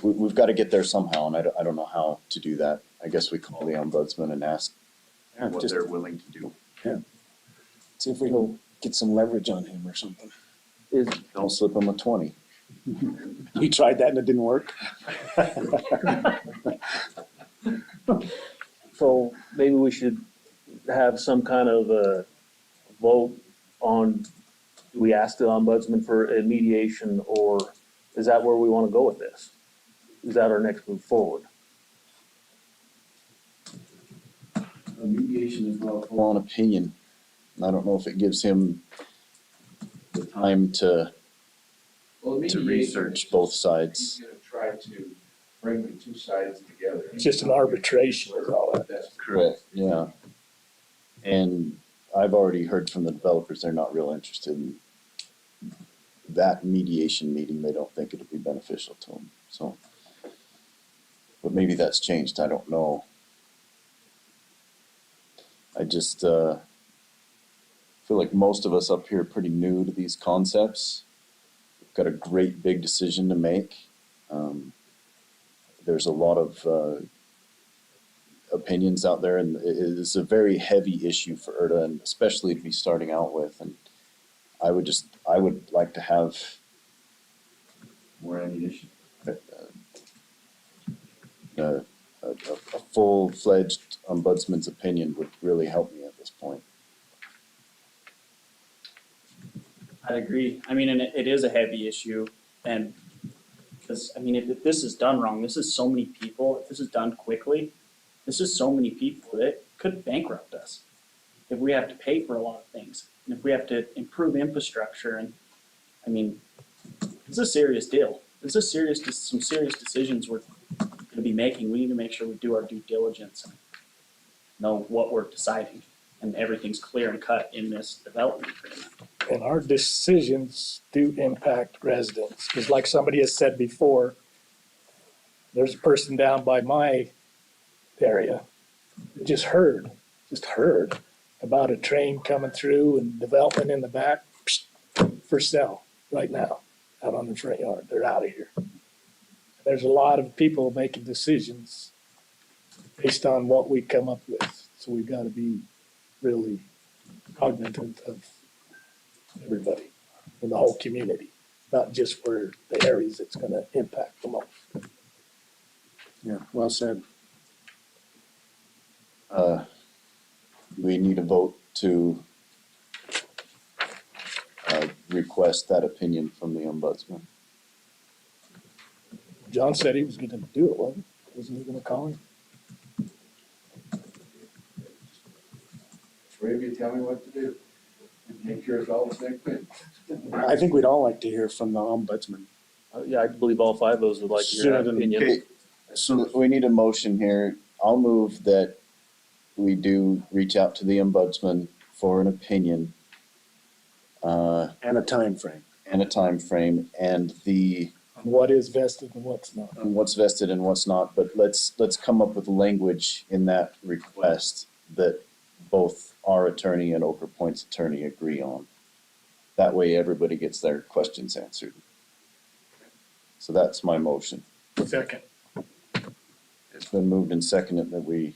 we've got to get there somehow, and I don't know how to do that. I guess we call the ombudsman and ask what Just they're willing to do. see if we can get some leverage on him or something. Don't slip them a 20. We tried that and it didn't work. So maybe we should have some kind of a vote on, do we ask the ombudsman for a mediation, or is that where we want to go with this? Is that our next move forward? Mediation is not a full-on opinion. I don't know if it gives him the time to Well, the to mediation research is both just- sides. He's gonna try to bring the two sides together. It's just an arbitration is all that. That's Correct, yeah. And I've already heard from the developers, they're not real interested in that mediation meeting. They don't think it'll be beneficial to them, so. But maybe that's changed, I don't know. I just, feel like most of us up here are pretty new to these concepts. We've got a great big decision to make. There's a lot of, opinions out there, and it's a very heavy issue for Erda, and especially to be starting out with. And I would like to have more ammunition. A full-fledged ombudsman's opinion would really help me at this point. I agree. I mean, and it is a heavy issue, and because, I mean, if this is done wrong, this is so many people, if this is done quickly, this is so many people that could bankrupt us. If we have to pay for a lot of things, and if we have to improve infrastructure, and, I mean, it's a serious deal. It's some serious decisions we're gonna be making. We need to make sure we do our due diligence and know what we're deciding, and everything's clear and cut in this development agreement. And our decisions do impact residents, because like somebody has said before, there's a person down by my area that just heard about a train coming through and development in the back, for sale right now, out on the front yard. They're out of here. There's a lot of people making decisions based on what we come up with, so we've got to be really cognizant of everybody in the whole community, not just for the areas it's gonna impact the most. Yeah, well said. We need a vote to request that opinion from the ombudsman. John said he was gonna do it, wasn't he gonna call him? Three of you tell me what to do. Make sure it's all the same thing. I think we'd all like to hear from the ombudsman. Yeah, I believe all five of us would like to hear that opinion. Okay, so we need a motion here. I'll move that we do reach out to the ombudsman for an opinion, And a time frame. and a time frame, and What is vested and what's not. and what's vested and what's not, but let's come up with language in that request that both our attorney and Oker Point's attorney agree on. That way everybody gets their questions answered. So that's my motion. Second. It's been moved and seconded that we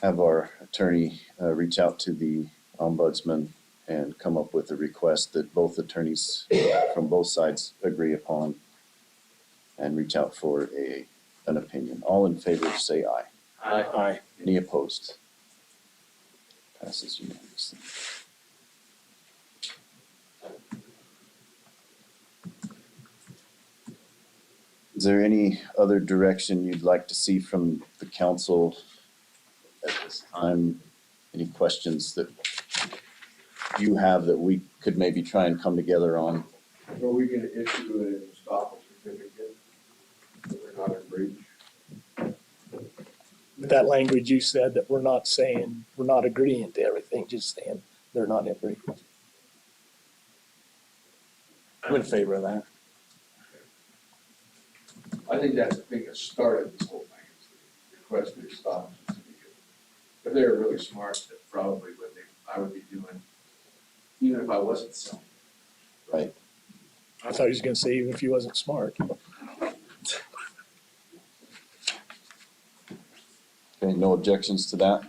have our attorney reach out to the ombudsman and come up with a request that both attorneys from both sides agree upon and reach out for an opinion. All in favor, say aye. Aye. Any opposed? Passes unanimously. Is there any other direction you'd like to see from the council at this time? Any questions that you have that we could maybe try and come together on? Are we gonna issue an estoppel certificate if we're not in breach? That language you said that we're not saying, we're not agreeing to everything, just saying they're not in breach. I'm in favor of that. I think that's the thing that started this whole thing, is the request for estoppel certificate. If they were really smart, that's probably what I would be doing, even if I wasn't selling. Right. I thought he was gonna say even if he wasn't smart. Okay, no objections to that?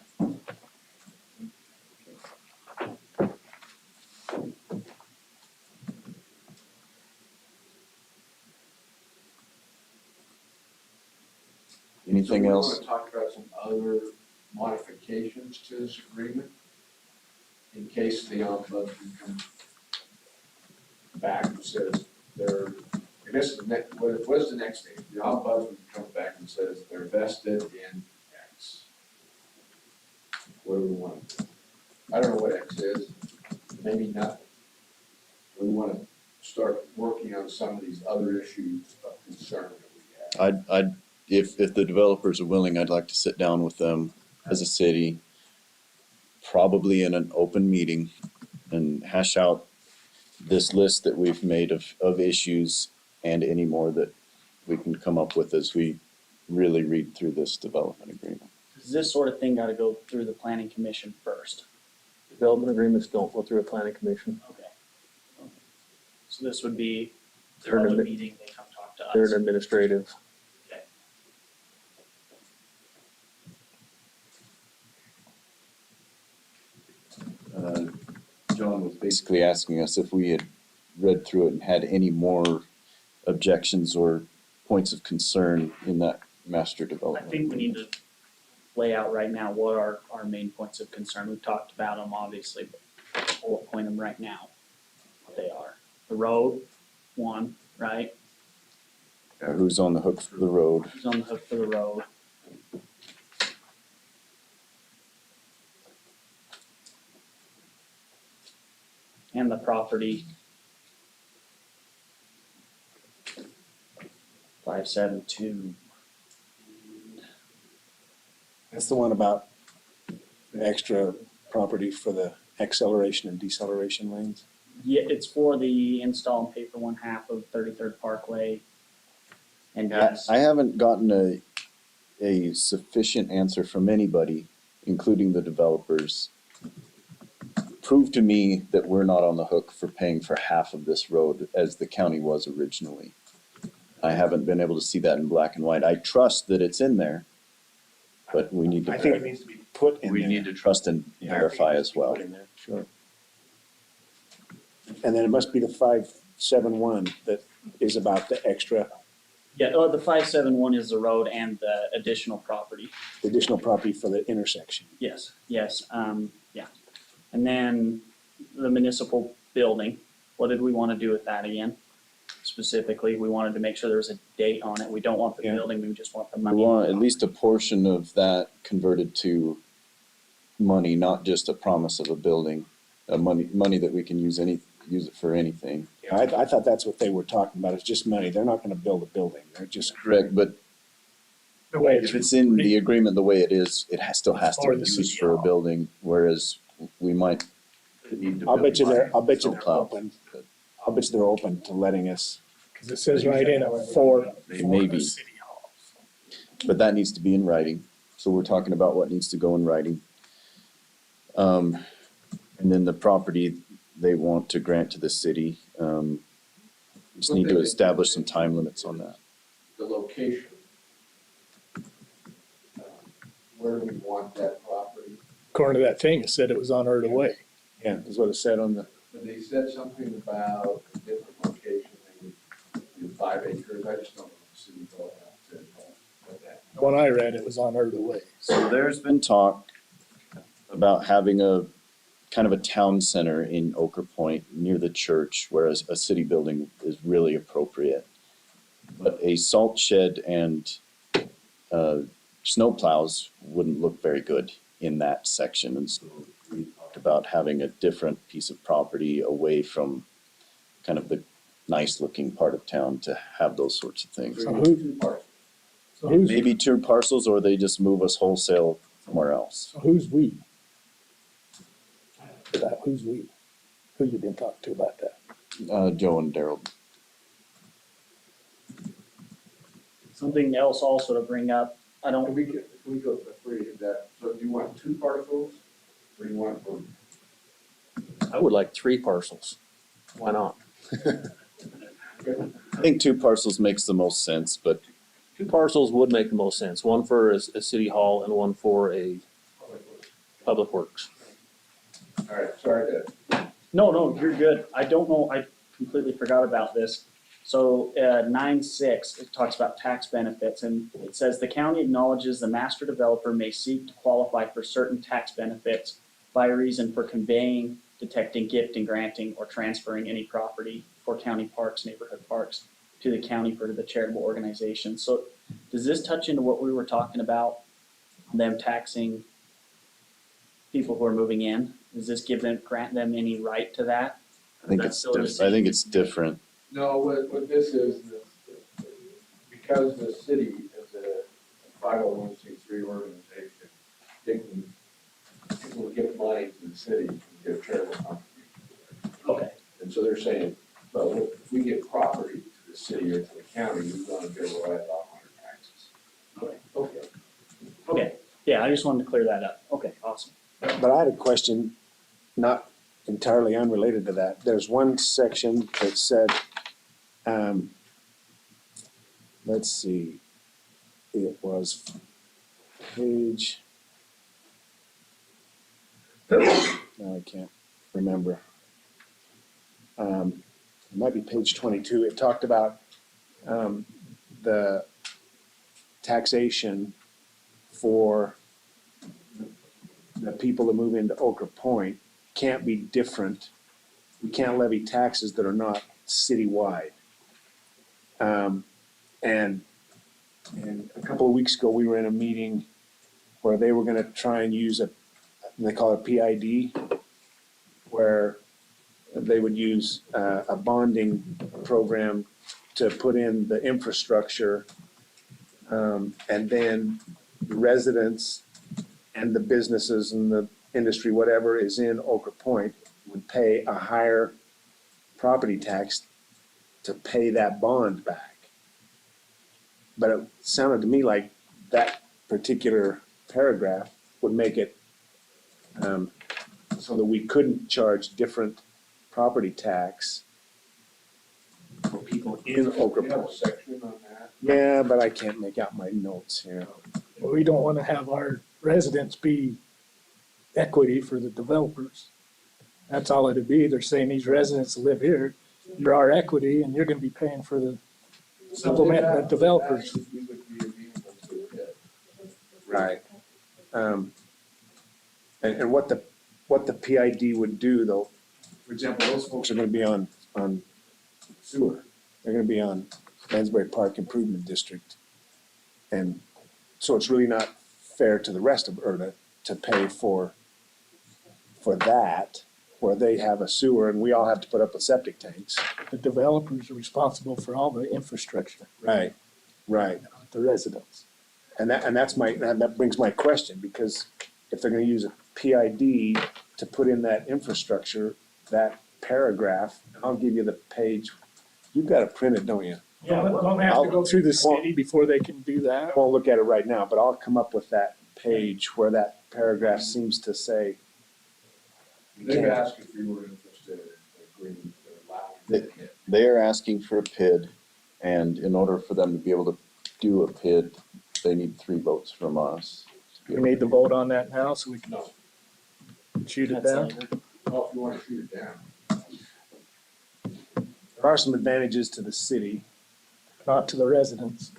Anything else? So we wanna talk about some other modifications to this agreement in case the ombudsman comes back and says they're, I guess what is the next stage? The ombudsman comes back and says they're vested in X. What do we want? I don't know what X is, maybe nothing. We wanna start working on some of these other issues of concern that we have. if the developers are willing, I'd like to sit down with them as a city, probably in an open meeting, and hash out this list that we've made of issues and any more that we can come up with as we really read through this development agreement. Does this sort of thing gotta go through the planning commission first? Development agreements don't go through a planning commission. Okay. So this would be They're an public admi- meeting, they come talk to us. They're an administrative. Okay. John was basically asking us if we had read through it and had any more objections or points of concern in that master I development. think we need to lay out right now what are our main points of concern. We've talked about them obviously, but we'll point them right now, what they are. The road, one, right? Who's on the hook for the road? Who's on the hook for the road? And the property. 572. That's the one about the extra property for the acceleration and deceleration lanes. Yeah, it's for the install and pay for 1/2 of 33rd Parkway. And Yeah, yes, I haven't gotten a sufficient answer from anybody, including the developers. Prove to me that we're not on the hook for paying for half of this road as the county was originally. I haven't been able to see that in black and white. I trust that it's in there, but we need to. I think it needs to be put in We there. need to trust and verify as well. Put in there, sure. And then it must be the 571 that is about the extra, yeah, the 571 is the road and the additional property. the additional property for the intersection. Yes, yes, yeah. And then the municipal building, what did we want to do with that again? Specifically, we wanted to make sure there was a date on it. We don't want the Yeah. building, we just want the We money. want at least a portion of that converted to money, not just a promise of a building. Money that we can use it for anything. Yeah, I thought that's what they were talking about, it's just money. They're not gonna build a building, they're just. Correct, but The way if it's in the agreement the way it is, it still has to For be the used city for a hall. building, whereas we might need to. I'll bet you they're Snow plow. open, I'll bet you they're open to letting us. Cause it says right in it for. They may be. City Hall. But that needs to be in writing, so we're talking about what needs to go in writing. And then the property they want to grant to the city, just need to establish some time limits on that. The location. Where do we want that property? According to that thing, it said it was on Erda Way. Yeah, that's what it said on the, But they said something about a different location, they would do 5 acres, I just don't know if the city will have to, what that. When I read, it was on Erda Way. So there's been talk about having a kind of a town center in Ochre Point near the church, whereas a city building is really appropriate. But a salt shed and snow plows wouldn't look very good in that section. And so we talked about having a different piece of property away from kind of the nice looking part of town to have those sorts of things. So who's, Maybe 2 parcels, or they just move us wholesale somewhere else. so who's we? Who's we? Who you been talking to about that? Joe and Daryl. Something else also to bring up, I Can don't, we go before you do that, so do you want 2 parcels, or do you want one? I would like 3 parcels. Why not? I think 2 parcels makes the most sense, but 2 parcels would make the most sense. One for a city hall and one for a public works. All right, sorry to. no, you're good. I don't know, I completely forgot about this. So, 9.6, it talks about tax benefits, and it says the county acknowledges the master developer may seek to qualify for certain tax benefits by reason for conveying, detecting, gifting, granting, or transferring any property for county parks, neighborhood parks, to the county for the charitable organization. So, does this touch into what we were talking about, them taxing people who are moving in? Does this grant them any right to that? I think That's it's, still a I think it's different. No, what this is, because the city is a 501c3 organization, people give money to the city and give charitable contributions. Okay, And so they're saying, well, if we give property to the city or to the county, we want to be able to write it off on our taxes. Okay. okay. Yeah, I just wanted to clear that up. Okay, awesome. But I had a question, not entirely unrelated to that. There's one section that said, let's see, it was page, no, I can't remember. It might be page 22. It talked about the taxation for the people that move into Ochre Point can't be different. We can't levy taxes that are not citywide. And a couple of weeks ago, we were in a meeting where they were gonna try and use they call it PID, where they would use a bonding program to put in the infrastructure. And then the residents and the businesses and the industry, whatever is in Ochre Point, would pay a higher property tax to pay that bond back. But it sounded to me like that particular paragraph would make it so that we couldn't charge different property tax for people in Ochre We have a Point. section on that. Yeah, but I can't make out my notes here. We don't wanna have our residents be equity for the developers. That's all it'd be. They're saying these residents that live here, you're our equity and you're gonna be paying for the supplement the developers. We would be amenable to it. Right. And what the PID would do though, for example, those folks are gonna be on sewer. They're gonna be on Lansbury Park Improvement District. And so it's really not fair to the rest of Erda to pay for that, where they have a sewer and we all have to put up with septic tanks. The developers are responsible for all the infrastructure, Right, right. not the residents. And that brings my question, because if they're gonna use a PID to put in that infrastructure, that paragraph, I'll give you the page. You've got it printed, don't you? Yeah, don't they have to go through the city before they can do I that? won't look at it right now, but I'll come up with that page where that paragraph seems to say. They've asked if you were interested in agreeing to allow it. They are asking for a PID, and in order for them to be able to do a PID, they need 3 votes from us. We need to vote on that now so we can No, shoot it That's down. later. well, if you want to shoot it down. There are some advantages to the city. Not to the residents.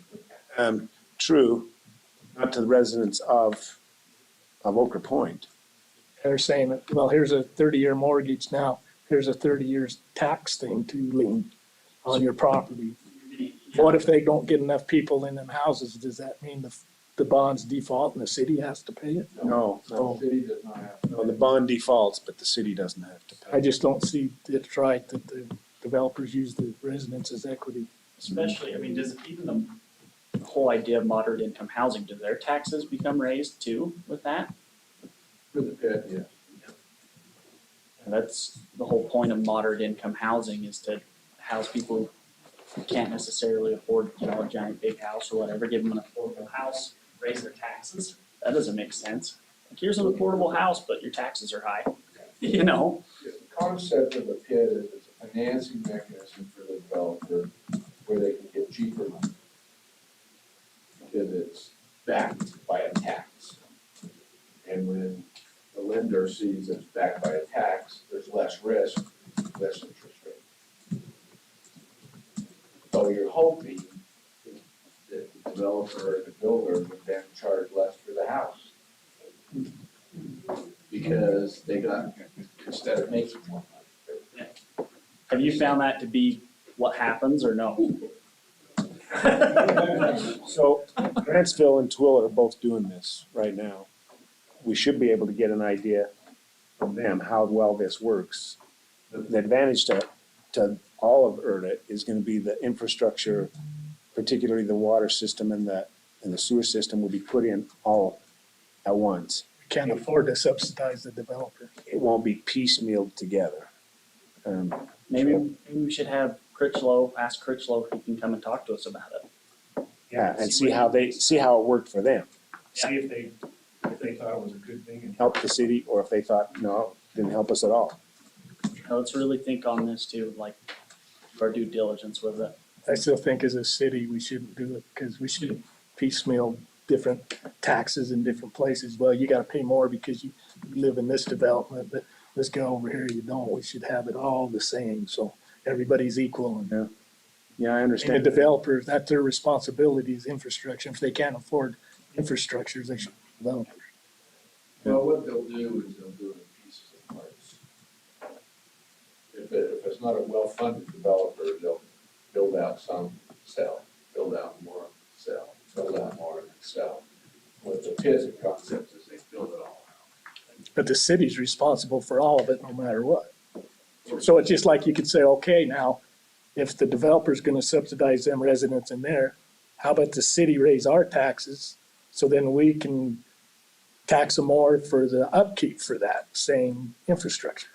True, not to the residents of Ochre Point. They're saying that, well, here's a 30-year mortgage now, here's a 30 years tax thing to lien on your property. What if they don't get enough people in them houses? Does that mean the bonds default and the city has to pay it? No, The city does not have. no, the bond defaults, but the city doesn't have to pay. I just don't see it right that the developers use the residents as equity. Especially, I mean, does even the whole idea of moderate income housing, do their taxes become raised too with that? For the pit, yeah. And that's the whole point of moderate income housing, is to house people who can't necessarily afford, a giant big house or whatever, give them an affordable house, raise their taxes. That doesn't make sense. Like, here's an affordable house, but your taxes are high, The concept of a pit is it's a financing mechanism for the developer where they can get cheaper money. Because it's backed by a tax. And when the lender sees it's backed by a tax, there's less risk, less interest rate. So you're hoping that the developer or the builder would then charge less for the house. Because they got, instead of making more money. Have you found that to be what happens or no? So Grantsville and Twill are both doing this right now. We should be able to get an idea from them how well this works The advantage to all of Erda is gonna be the infrastructure, particularly the water system and the sewer system will be put in all at once. Can't afford to subsidize the developer. It won't be piecemealed together. Maybe we should have Critchlow, ask Critchlow if he can come and talk to us about it. Yeah, and see how it worked for them. See if they thought it was a good thing. And Help the city, or if they thought, no, didn't help us at all. Now, let's really think on this too, like, do our due diligence with it. I still think as a city, we shouldn't do it because we shouldn't piecemeal different taxes in different places. Well, you gotta pay more because you live in this development, but this guy over here, you don't. We should have it all the same, so everybody's equal. And Yeah, I the understand. developers, that's their responsibility is infrastructure. If they can't afford infrastructures, they should develop it. Well, what they'll do is they'll do it in pieces and parts. If it's not a well-funded developer, they'll build out some, sell, build out more, sell, build out more, and sell. With the PISA concept is they build it all out. But the city's responsible for all of it, no matter what. So it's just like you could say, okay, now, if the developer's gonna subsidize them residents in there, how about the city raise our taxes? So then we can tax them more for the upkeep for that same infrastructure.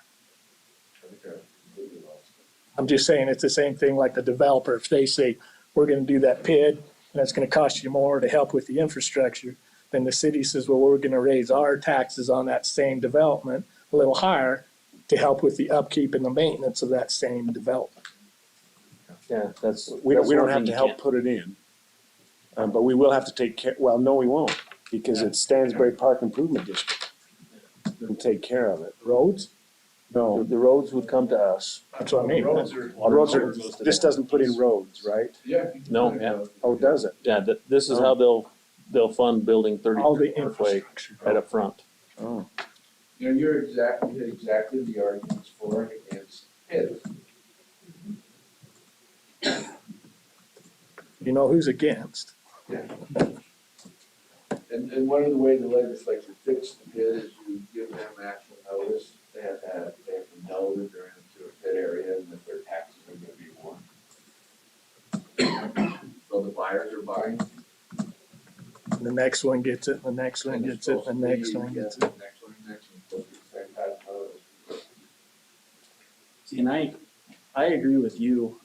I think I completely lost it. I'm just saying, it's the same thing like the developer, if they say, we're gonna do that PID, and it's gonna cost you more to help with the infrastructure, then the city says, well, we're gonna raise our taxes on that same development a little higher to help with the upkeep and the maintenance of that same development. Yeah, that's. We that's don't one have thing to you help can't- put it in. But we will have to take care, well, no, we won't, because it's Stansbury Park Improvement District. We'll take care of it. Roads, No, The roads would come to us. that's what I mean. Roads are. roads are, this doesn't put in roads, right? Yeah. No, yeah. Oh, does it? Yeah, this is how they'll fund building All the 30 Parkway infrastructure. right up front. Oh. You know, you hit exactly the arguments for and against it. You know who's against. And one of the ways the legislature fixed the PID is you give them actual notice. They have to know that they're into a PID area and that their taxes are gonna be more. So the buyers are buying. And the next one gets it, and the next one gets it, and the next one gets it. Next one, next one, supposed to be the same type of notice. See, and I agree with you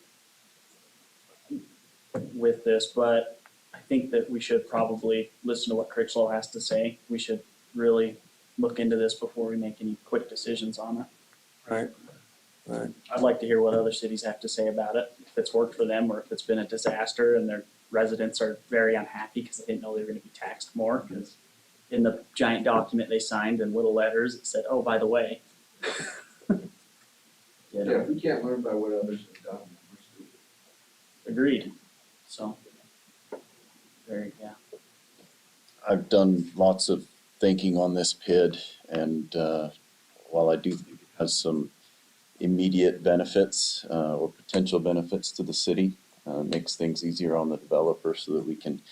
with this, but I think that we should probably listen to what Critchlow has to say. We should really look into this before we make any quick decisions on it. Right, right. I'd like to hear what other cities have to say about it, if it's worked for them or if it's been a disaster and their residents are very unhappy because they didn't know they were gonna be taxed more, because in the giant document they signed in little letters, it said, oh, by the way. You Yeah, know, if we can't learn by what others have done, we're stupid. agreed, so. Yeah. I've done lots of thinking on this PID, and while I do think it has some immediate benefits or potential benefits to the city, makes things easier on the developer so that we can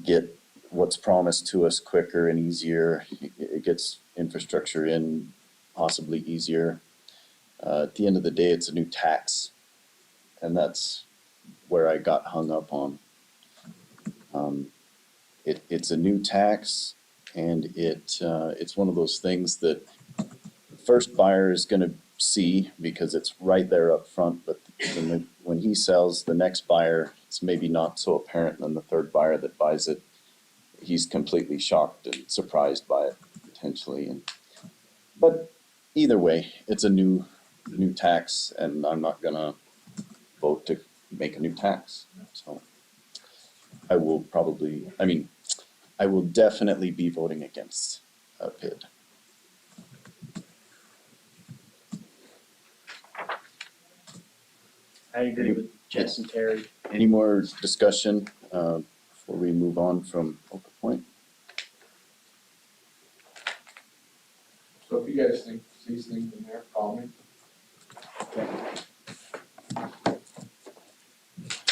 get what's promised to us quicker and easier. It gets infrastructure in possibly easier. At the end of the day, it's a new tax, and that's where I got hung up on. It's a new tax, and it's one of those things that the first buyer is gonna see because it's right there up front, but when he sells, the next buyer, it's maybe not so apparent, and then the third buyer that buys it, he's completely shocked and surprised by it potentially. But either way, it's a new tax, and I'm not gonna vote to make a new tax, so. I will definitely be voting against a PID. I agree with Jess and Terry. Any more discussion before we move on from Oak Point? So if you guys think these things in there, call me.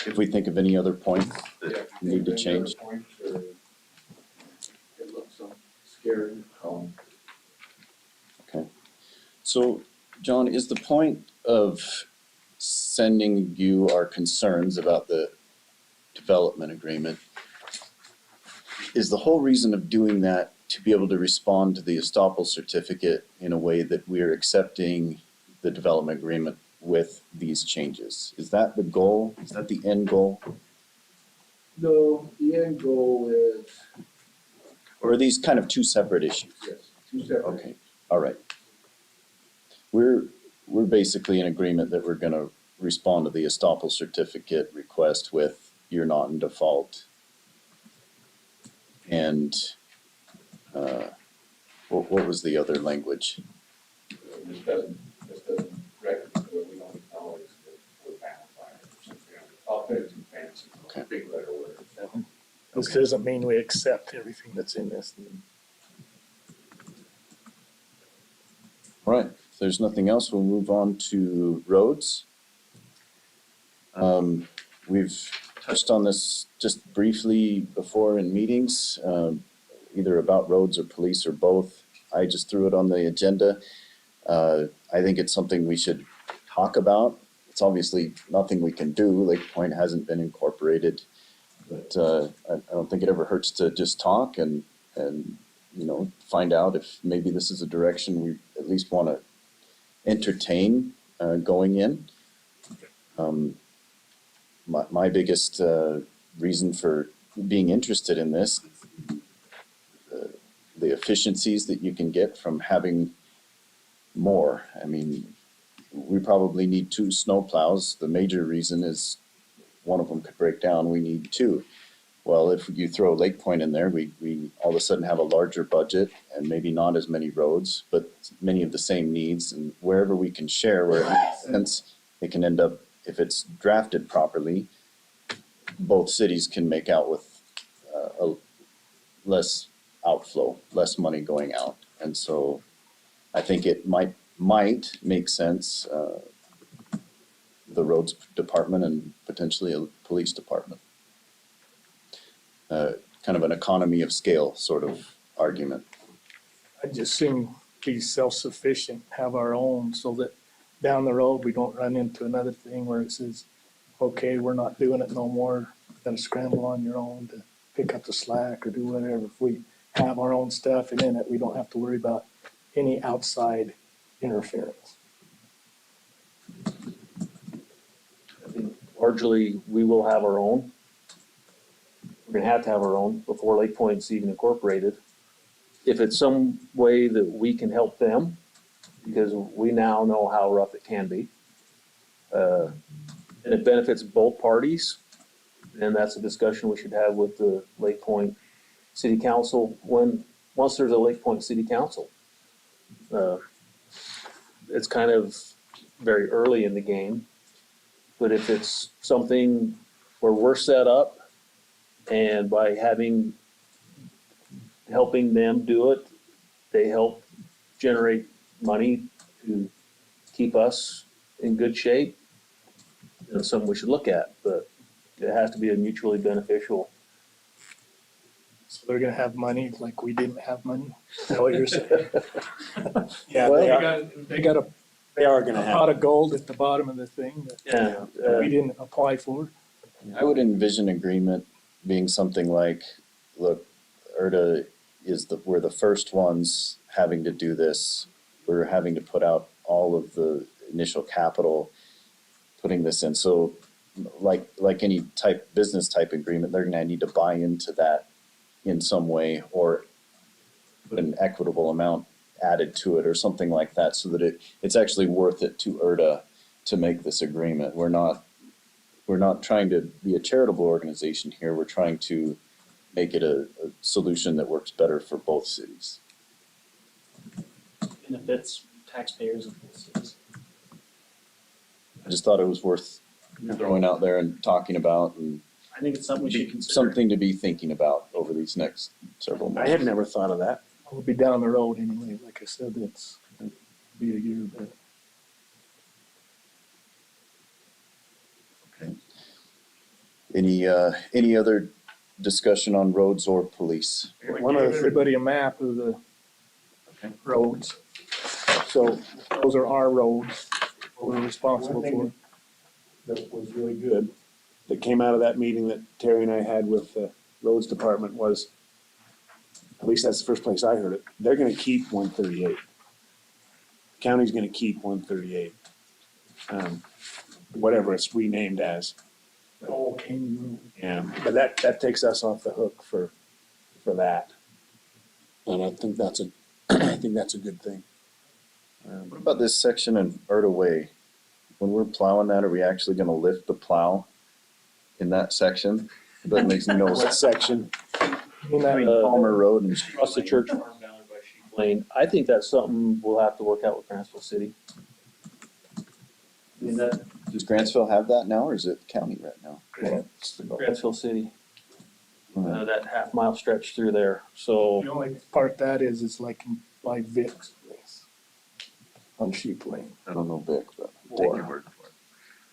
If we think of any other points Yeah, that if you need to think of any other change, points or it looks so scary, call me. so John, is the point of sending you our concerns about the development agreement, is the whole reason of doing that to be able to respond to the estoppel certificate in a way that we're accepting the development agreement with these changes? Is that the goal? Is that the end goal? No, the end goal is, Or are these kind of two separate issues? yes, two separate. Okay, all right. We're basically in agreement that we're gonna respond to the estoppel certificate request with you're not in default. And, what was the other language? This doesn't recognize, we don't acknowledge that we're bound by it or something. I'll put it too fancy, Okay. big letter word. This doesn't mean we accept everything that's in this. All right, if there's nothing else, we'll move on to roads. We've touched on this just briefly before in meetings, either about roads or police or both. I just threw it on the agenda. I think it's something we should talk about. It's obviously nothing we can do. Lake Point hasn't been incorporated. But I don't think it ever hurts to just talk and find out if maybe this is a direction we at least want to entertain going in. My biggest reason for being interested in this, the efficiencies that you can get from having more. I mean, we probably need 2 snowplows. The major reason is one of them could break down, we need 2. Well, if you throw Lake Point in there, we all of a sudden have a larger budget and maybe not as many roads, but many of the same needs. And wherever we can share, where it makes sense, it can end up, if it's drafted properly, both cities can make out with a less outflow, less money going out. And so I think it might make sense, the roads department and potentially a police department. Kind of an economy of scale sort of argument. I'd just soon be self-sufficient, have our own, so that down the road, we don't run into another thing where it says, okay, we're not doing it no more, gotta scramble on your own to pick up the slack or do whatever. If we have our own stuff and in it, we don't have to worry about any outside interference. I think largely, we will have our own. We're gonna have to have our own before Lake Point's even incorporated. If it's some way that we can help them, because we now know how rough it can be, and it benefits both parties, and that's a discussion we should have with the Lake Point City Council once there's a Lake Point City Council. It's kind of very early in the game, but if it's something where we're set up, and by helping them do it, they help generate money to keep us in good shape. It's something we should look at, but it has to be a mutually beneficial. So they're gonna have money like we didn't have money? Is that what you're saying? Yeah, Well, They got a they are gonna pot have, of gold at the bottom of the thing that we didn't apply for. I would envision agreement being something like, look, Erda we're the first ones having to do this. We're having to put out all of the initial capital, putting this in. So like any business type agreement, they're gonna need to buy into that in some way or put an equitable amount added to it or something like that so that it's actually worth it to Erda to make this agreement. We're not trying to be a charitable organization here. We're trying to make it a solution that works better for both cities. Benefits taxpayers of both cities. I just thought it was worth throwing out there and talking about and I think it's something we should consider. something to be thinking about over these next several months. I had never thought of that. We'll be down the road anyway. Like I said, it's be a year, but Any other discussion on roads or police? we gave everybody a map of the roads. So those are our roads, we're responsible One for. thing that was really good, that came out of that meeting that Terry and I had with the roads department was, at least that's the first place I heard it, they're gonna keep 138. County's gonna keep 138. Whatever it's renamed as. Old Canyon Road. Yeah, but that takes us off the hook for that. And I think that's a, I think that's a good thing. What about this section in Erda Way? When we're plowing that, are we actually gonna lift the plow in that section? That makes no What sense. section? You know, Between Palmer Road and. Across the church farm down there by Sheep Lane, I think that's something we'll have to work out with Grantsville City. I mean, that, Does Grantsville have that now, or is it county right now? Grantsville City, that half-mile stretch through there, so. the only part that is like by Vic's place on Sheep Lane. I don't know Vic, but take your word for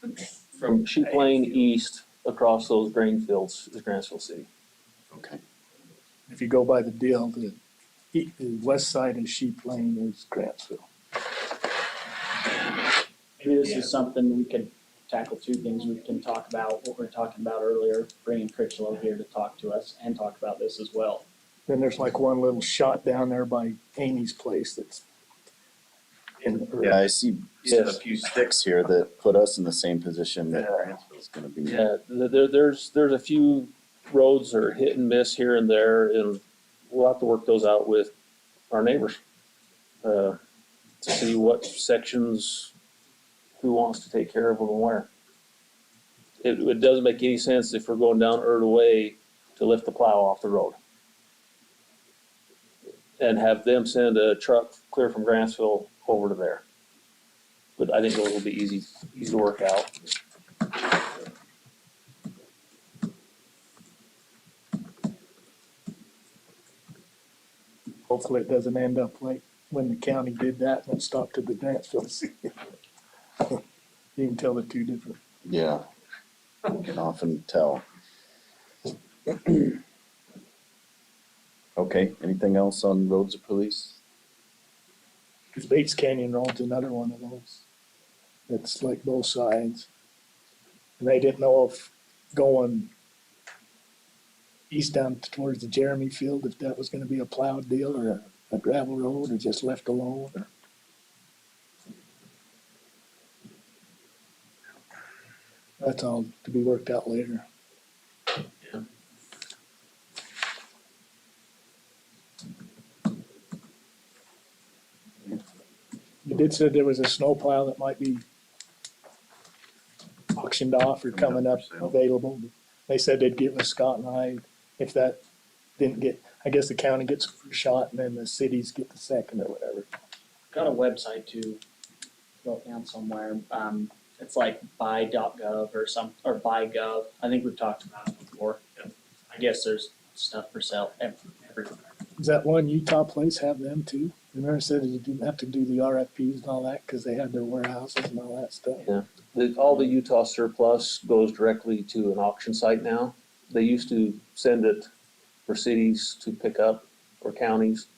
it. From Sheep Lane east across those grain fields is Grantsville City. Okay. If you go by the deal, the west side of Sheep Lane is Grantsville. Maybe this is something we could tackle, two things we can talk about, what we were talking about earlier, bringing Critchlow here to talk to us and talk about this as well. Then there's like one little shot down there by Amy's place that's in. Yeah, I see a Yes. few sticks here that put us in the same position that Grantsville's gonna be. Yeah, there's a few roads that are hit and miss here and there, and we'll have to work those out with our neighbors. To see what sections, who wants to take care of them and where. It doesn't make any sense if we're going down Erda Way to lift the plow off the road. And have them send a truck clear from Grantsville over to there. But I think those will be easy to work out. Hopefully it doesn't end up like when the county did that and it stopped at the Grantsville City. You can tell the two different. Yeah, you can often tell. Okay, anything else on roads or police? Cause Bates Canyon Road's another one of those. It's like both sides. And they didn't know if going east down towards the Jeremy Field, if that was gonna be a plowed deal or a gravel road or just left alone or. That's all to be worked out later. You did say there was a snowplow that might be auctioned off or coming up for sale. available. They said they'd give us Scott and I, if that didn't get, I guess the county gets the first shot and then the cities get the second or whatever. Got a website too, wrote down somewhere, it's like buy.gov or buy.gov, I think we've talked about it before. I guess there's stuff for sale everywhere. Does that one Utah place have them too? Remember it said you didn't have to do the RFPs and all that because they had their warehouses and all that stuff? All the Utah surplus goes directly to an auction site now. They used to send it for cities to pick up or counties.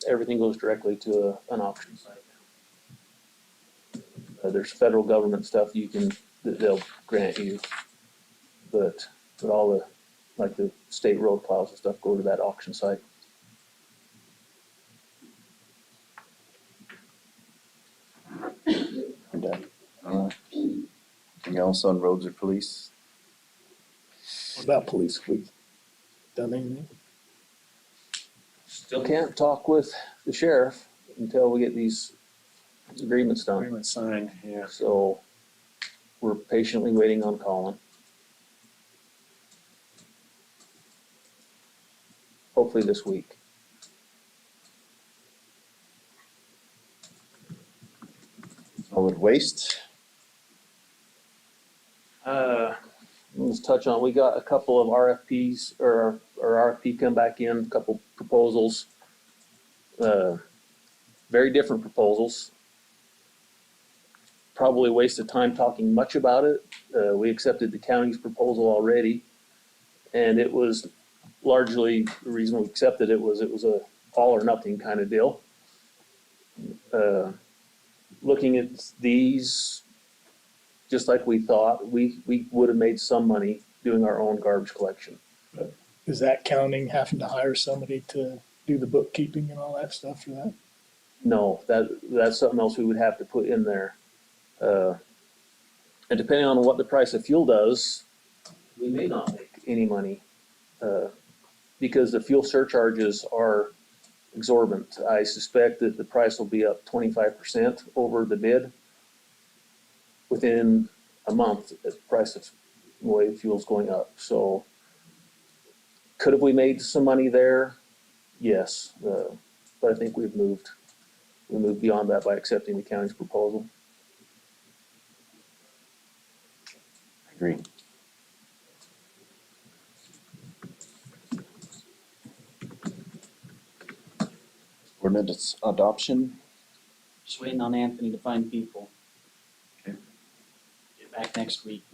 Everything goes directly to an auction site now. There's federal government stuff that they'll grant you, but all the, like the state road plows and stuff go to that auction site. I'm done. All right. Anything else on roads or police? What about police? Have we done anything? Still can't talk with the sheriff until we get these agreements done. Agreement signed, yeah. So we're patiently waiting on Colin. Hopefully this week. Solid waste? Let's touch on, we got a couple of RFPs or RFP come back in, a couple proposals. Very different proposals. Probably wasted time talking much about it. We accepted the county's proposal already. And it was largely, the reason we accepted it was a all or nothing kind of deal. Looking at these, just like we thought, we would have made some money doing our own garbage collection. Is that counting having to hire somebody to do the bookkeeping and all that stuff for that? No, that's something else we would have to put in there. And depending on what the price of fuel does, we may not make any money, because the fuel surcharges are exorbitant. I suspect that the price will be up 25% over the bid within a month. The price of the way fuel's going up. So could have we made some money there? Yes, but I think we moved beyond that by accepting the county's proposal. Agreed. Ordinance adoption. Just waiting on Anthony to find people. Okay. Get back next week.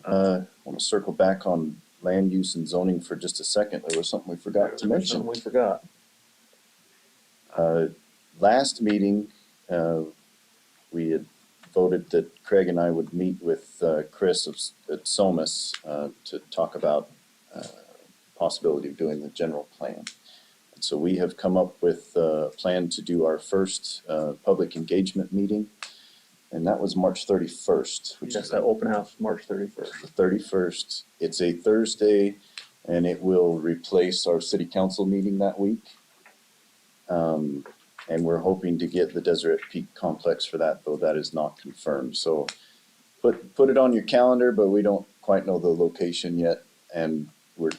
I want to circle back on land use and zoning for just a second. There was something we forgot to mention. Something we forgot. Last meeting, we had voted that Craig and I would meet with Chris at SOMAS to talk about possibility of doing the general plan. And so we have come up with a plan to do our first public engagement meeting, and that was March 31st, which Yes, is that open house, March 31st. the 31st. It's a Thursday, and it will replace our city council meeting that week. And we're hoping to get the Deseret Peak Complex for that, though that is not confirmed. So put it on your calendar, but we don't quite know the location yet. And we're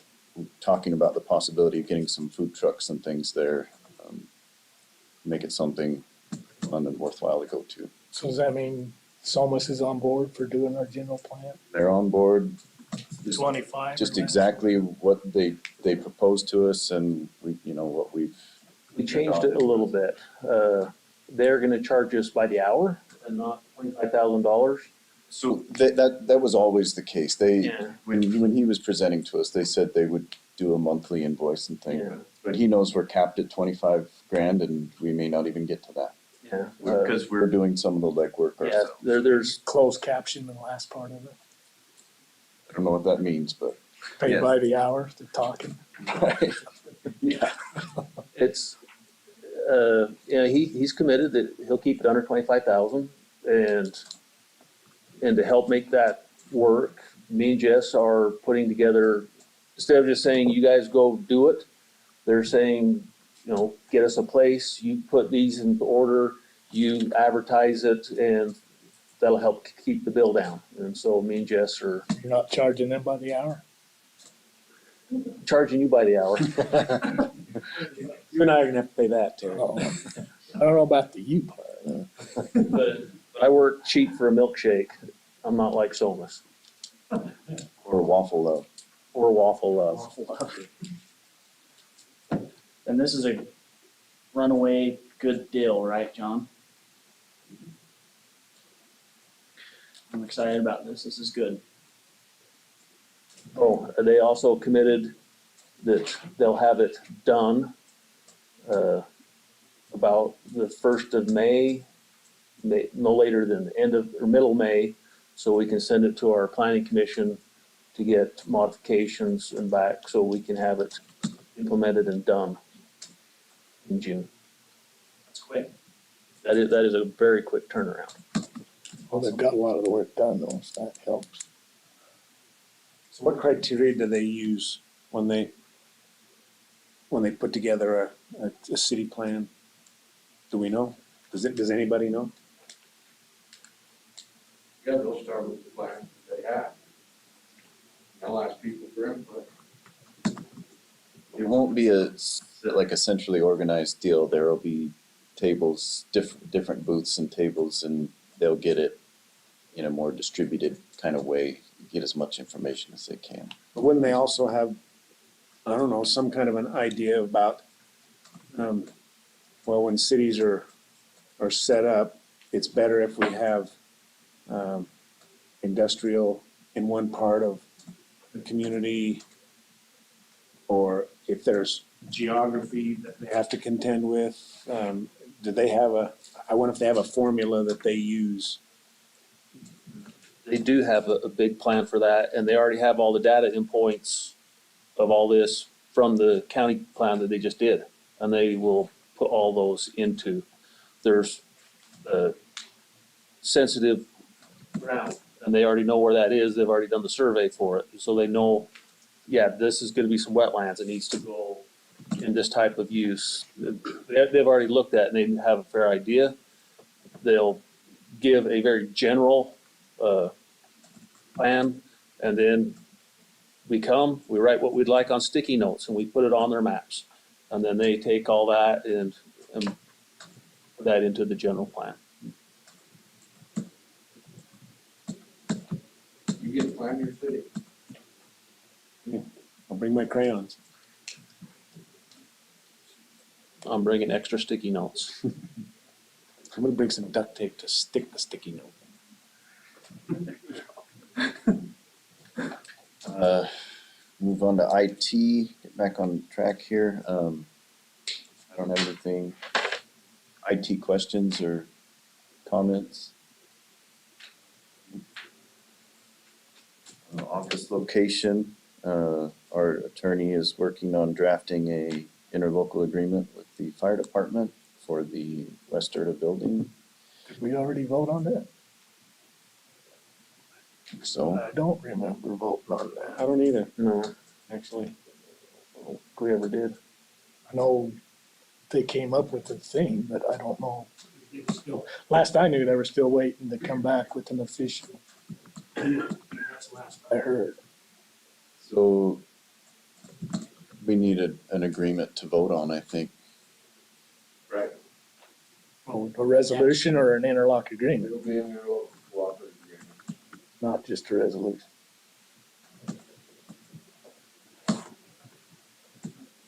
talking about the possibility of getting some food trucks and things there. Make it something fun and worthwhile to go to. So does that mean SOMAS is on board for doing our general plan? They're on board. 25? Just exactly what they proposed to us, and what we've. We changed it a little bit. They're gonna charge us by the hour and not $25,000. So that was always the case. Yeah. When he was presenting to us, they said they would do a monthly invoice and thing. Yeah. But he knows we're capped at 25 grand, and we may not even get to that. Yeah. Because we're doing some of the legwork Yeah, ourselves. there's, Closed caption in the last part of it. I don't know what that means, but. Paid Yes. by the hour, they're talking. Yeah. it's, he's committed that he'll keep it under 25,000 and to help make that work, me and Jess are putting together, instead of just saying, you guys go do it, they're saying, get us a place, you put these in order, you advertise it, and that'll help keep the bill down. And so me and Jess are You're not charging them by the hour? charging you by the hour. You and I are gonna have to pay that, Terry. Oh, I don't know about the you part. But I work cheap for a milkshake. I'm not like Somas Or Waffle Love. or Waffle Love. And this is a runaway good deal, right, John? I'm excited about this. This is good. Oh, they also committed that they'll have it done about the 1st of May, no later than the end of, or middle May, so we can send it to our planning commission to get modifications and back, so we can have it implemented and done in June. That's quick. That is a very quick turnaround. Well, they've got a lot of the work done though, so that helps. So what criteria do they use when they put together a city plan? Do we know? Does anybody know? Yeah, they'll start with the plan that they have. I'll ask people for input. It won't be like a centrally organized deal. There will be tables, different booths and tables, and they'll get it in a more distributed kind of way, get as much information as they can. But wouldn't they also have, I don't know, some kind of an idea about, when cities are set up, it's better if we have industrial in one part of the community, or if there's geography that they have to contend with, do they have I wonder if they have a formula that they use. They do have a big plan for that, and they already have all the data endpoints of all this from the county plan that they just did. And they will put all those into, there's sensitive ground, and they already know where that is. They've already done the survey for it. So they know, yeah, this is gonna be some wetlands. It needs to go in this type of use. They've already looked at it and they have a fair idea. They'll give a very general, plan, and then we write what we'd like on sticky notes and we put it on their maps. And then they take all that and put that into the general plan. You get to plan your city. I'll bring my crayons. I'm bringing extra sticky notes. I'm gonna bring some duct tape to stick the sticky note. Move on to IT, get back on track here. I don't have anything. IT questions or comments? Office location, our attorney is working on drafting a interlocal agreement with the fire department for the West Erda building. Did we already vote on that? So, I don't remember voting on that. I don't either, No, actually. if we ever did. I know they came up with a thing, but I don't know. Last I knew, they were still waiting to come back with an official. I heard. so we need an agreement to vote on, I think. Right. Oh, a resolution or an interlock agreement, It'll be in your local cooperative agreement. not just a resolution.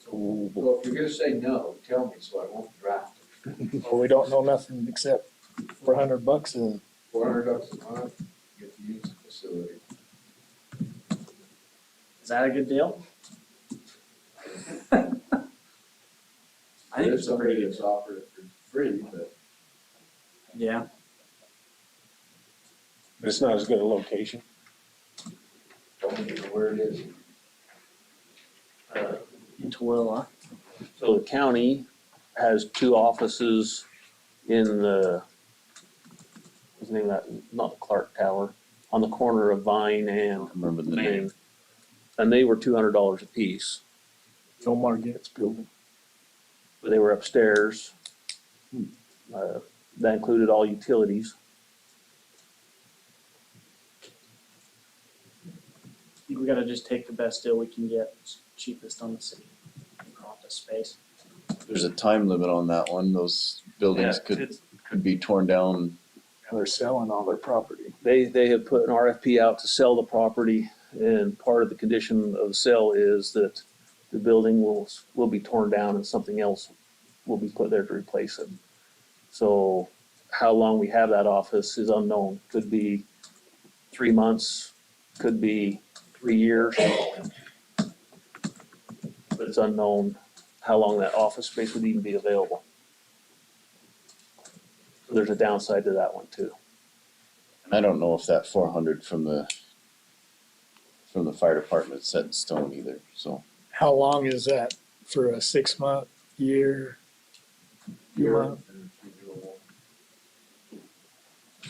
So if you're gonna say no, tell me so I won't draft it. Well, we don't know nothing except $400 and $400 a month, you get to use the facility. Is that a good deal? I think There's it's a pretty somebody good, that's offered it for free, but yeah. But it's not as good a location. don't know where it is. In Tooele. So the county has two offices in what's the name of that, not the Clark Tower, on the corner of Vine and Remember the name. Main. And they were $200 a piece, no Margette's building. but they were upstairs. That included all utilities. I think we gotta just take the best deal we can get, it's cheapest on the city for office space. There's a time limit on that one. Those buildings could be torn down. They're selling all their property. They have put an RFP out to sell the property, and part of the condition of the sale is that the building will be torn down and something else will be put there to replace it. So how long we have that office is unknown. Could be 3 months, could be 3 years. But it's unknown how long that office space would even be available. So there's a downside to that one too. I don't know if that 400 from the fire department is set in stone either, so. How long is that for a 6 month, year? So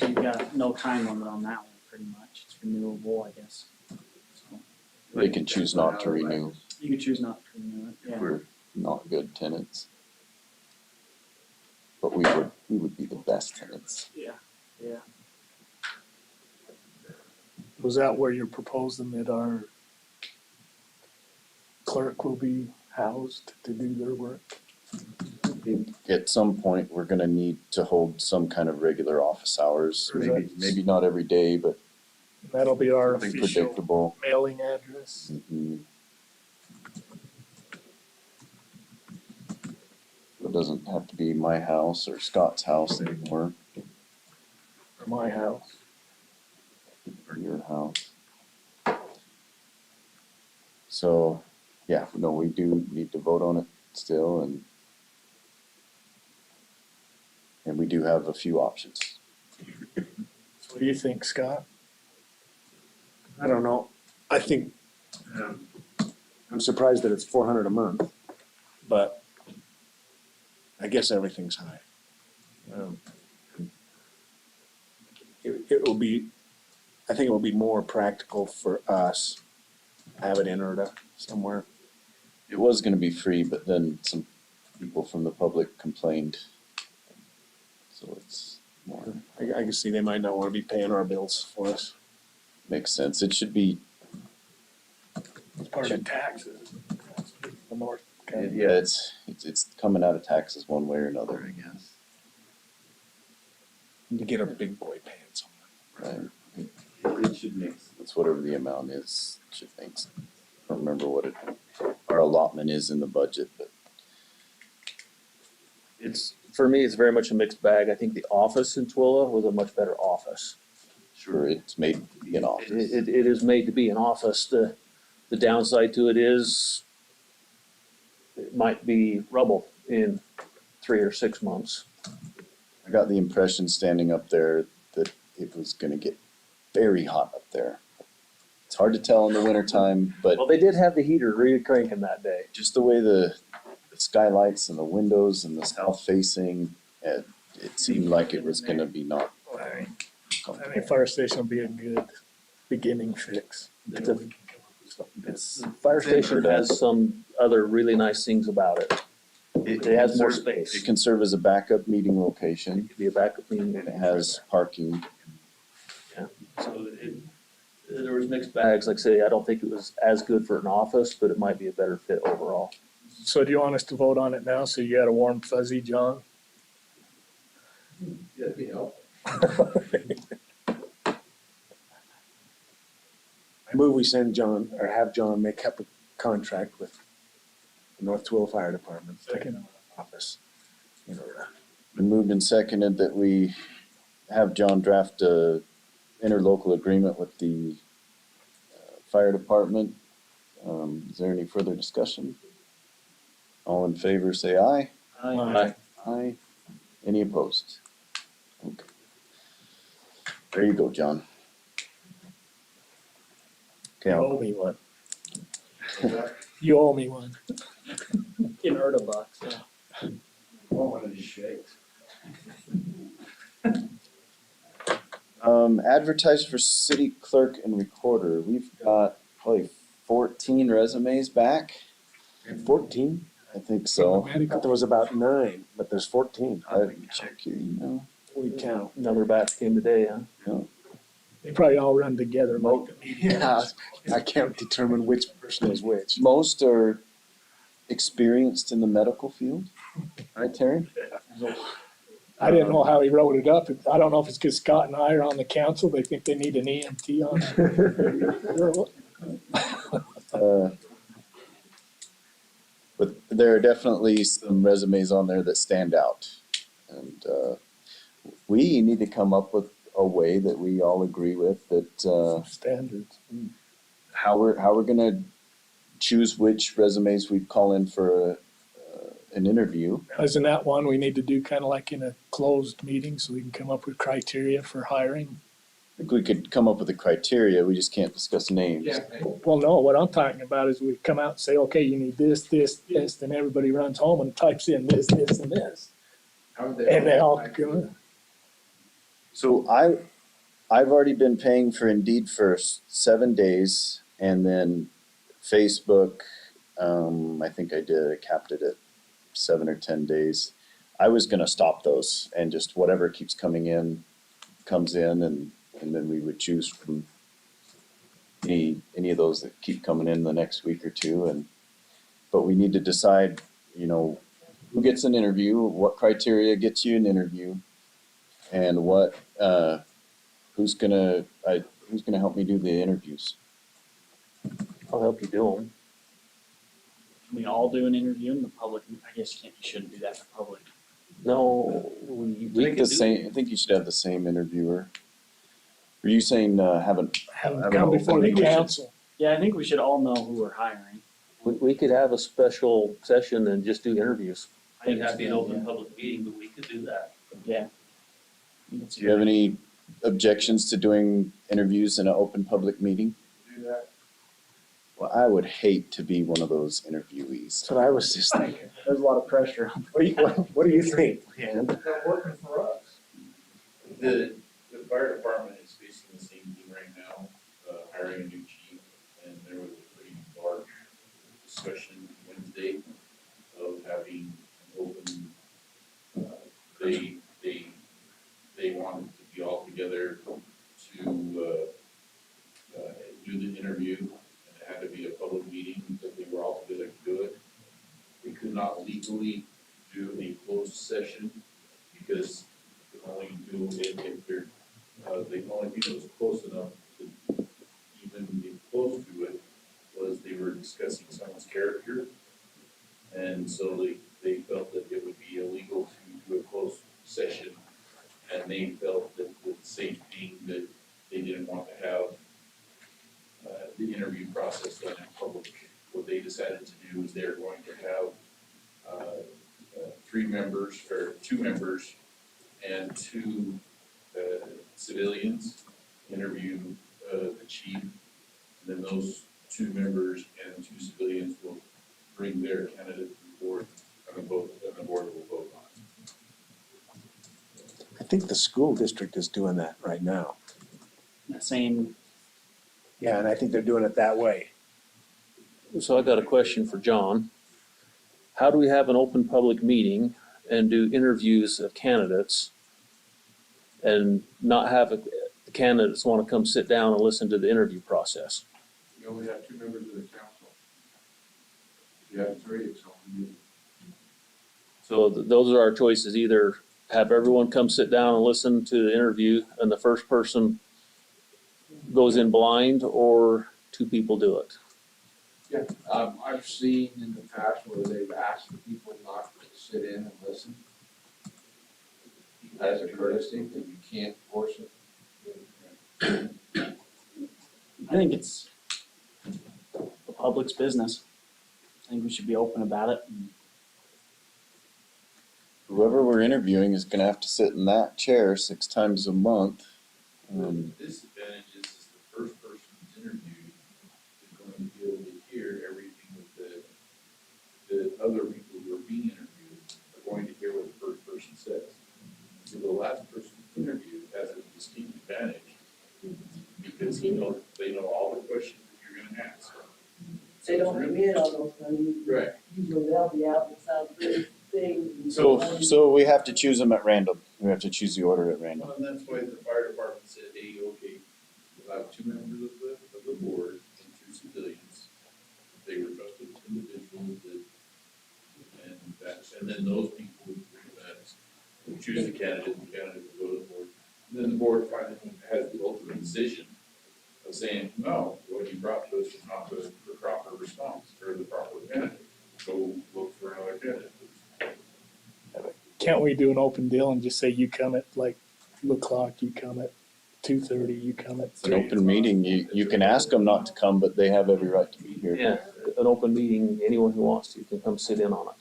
you've got no time limit on that one, pretty much, it's renewable, I guess. So They can choose not to renew you could choose not to renew it, if yeah. we're not good tenants. But we would be the best tenants. Yeah, yeah. Was that where you're proposing that our clerk will be housed to do their work? At some point, we're gonna need to hold some kind of regular office hours, Or is maybe not every day, but That'll be our something official predictable. mailing address. Mhm. It doesn't have to be my house or Scott's house anymore, For my house. or your house. So, yeah, no, we do need to vote on it still, and we do have a few options. What do you think, Scott? I don't know. I think, I'm surprised that it's 400 a month, but I guess everything's high. It will be, I think it will be more practical for us to have it in Erda somewhere. It was gonna be free, but then some people from the public complained. So it's more, I can see they might not want to be paying our bills for us. makes sense. It should be, It's part of taxes. The North County. yeah, it's coming out of taxes one way or another, I guess. To get our big boy pants on. Right. It should make, it's whatever the amount is, it should make sense. I don't remember what our allotment is in the budget, but It's, for me, it's very much a mixed bag. I think the office in Twilla was a much better office. sure, it's made to be an office. It is made to be an office. The downside to it is it might be rubble in 3 or 6 months. I got the impression standing up there that it was gonna get very hot up there. It's hard to tell in the wintertime, but Well, they did have the heater really cranking that day. just the way the skylights and the windows and the south facing, it seemed like it was gonna be not I think fire station will be a good beginning fix. It's Fire station has some other really nice things about it. It has more space. It can serve as a backup meeting It location. could be a backup meeting. It has parking. So there was mixed bags. Like I say, I don't think it was as good for an office, but it might be a better fit overall. So do you want us to vote on it now, so you got a warm fuzzy, John? That'd be helpful. I move we send John, or have John make up a contract with the North Twilla Fire Department. Second. Office in Erda. Been moved and seconded that we have John draft a interlocal agreement with the fire department. Is there any further discussion? All in favor, say aye. Aye. Aye. Any opposed? Okay. There you go, John. Okay, You I'll- owe me one. You owe me one. In Erda bucks, yeah. One of these shakes. Advertise for city clerk and recorder. We've got probably 14 resumes back. 14? I think so. I thought there was about 9, but there's 14. I check your email. Holy cow. Another batch came today, huh? They probably all run together. Like, Yeah, I can't determine which person is which. Most are experienced in the medical field, right, Terry? I didn't know how he wrote it up. I don't know if it's because Scott and I are on the council. They think they need an EMT on it. But there are definitely some resumes on there that stand out. And we need to come up with a way that we all agree with that Standards. how we're gonna choose which resumes we call in for an interview. Isn't that one we need to do kind of like in a closed meeting so we can come up with criteria for hiring? I think we could come up with a criteria, we just can't discuss names. Yeah. Well, no, what I'm talking about is we come out and say, okay, you need this, this, this, then everybody runs home and types in this, this, and this. How would they? And they all go, So I've already been paying for Indeed for 7 days, and then Facebook, I think I capped it at 7 or 10 days. I was gonna stop those and just whatever keeps coming in, comes in, and then we would choose from any of those that keep coming in the next week or two, but we need to decide, who gets an interview, what criteria gets you an interview, and what, who's gonna help me do the interviews? I'll help you do them. Can we all do an interview in the public? I guess you shouldn't do that in the public. No, we I could do. think you should have the same interviewer. Are you saying, have them I come don't before the think we should- council. Yeah, I think we should all know who we're hiring. We could have a special session and just do interviews. I think that'd be an open public meeting, but we could do that. Yeah. Do you have any objections to doing interviews in an open public meeting? Do that. Well, I would hate to be one of those interviewees. That's what I was just thinking. There's a lot of pressure on. What do you think, Leanne? Not working for us. The fire department is facing the same thing right now, hiring a new chief, and there was a pretty large discussion Wednesday of having an open, they wanted to be all together to, do the interview, and it had to be a public meeting, because they were all together to do it. We could not legally do a closed session, because we can only do it if they're, the only thing that was close enough to even get close to it was they were discussing someone's character. And so they felt that it would be illegal to do a closed session, and they felt that the same thing, that they didn't want to have the interview process done in public. What they decided to do is they're going to have 3 members, or 2 members, and 2 civilians interview the chief. And then those 2 members and 2 civilians will bring their candidate to the board, and the board will vote on it. I think the school district is doing that right now. That same, Yeah, and I think they're doing it that way. So I got a question for John. How do we have an open public meeting and do interviews of candidates and not have the candidates want to come sit down and listen to the interview process? You only have 2 members of the council. If you have 3, it's only. So those are our choices, either have everyone come sit down and listen to the interview and the first person goes in blind, or 2 people do it. Yeah, I've seen in the past where they've asked the people not to sit in and listen. As a courtesy, that you can't force it. I think it's the public's business. I think we should be open about it. Whoever we're interviewing is gonna have to sit in that chair 6 times a month. The disadvantage is the first person who's interviewed is going to be able to hear everything that the other people who are being interviewed are going to hear what the first person says. So the last person interviewed has a distinct advantage, because they know all the questions that you're gonna ask. They don't come in on those things. Right. Usually they'll be out with some big thing. So we have to choose them at random. We have to choose the order at random. Well, and that's why the fire department said, hey, okay, we'll have 2 members of the board and 2 civilians. They were trusted individuals and then those people that choose the candidate will go to the board. And then the board finally has the ultimate decision of saying, no, what you brought to us is not the proper response or the proper candidate. Go look for another candidate. Can't we do an open deal and just say you come at like 2:00, you come at 2:30, you come at It's an 3? open meeting. You can ask them not to come, but they have every right to be here. Yeah, an open meeting, anyone who wants to can come sit in on it.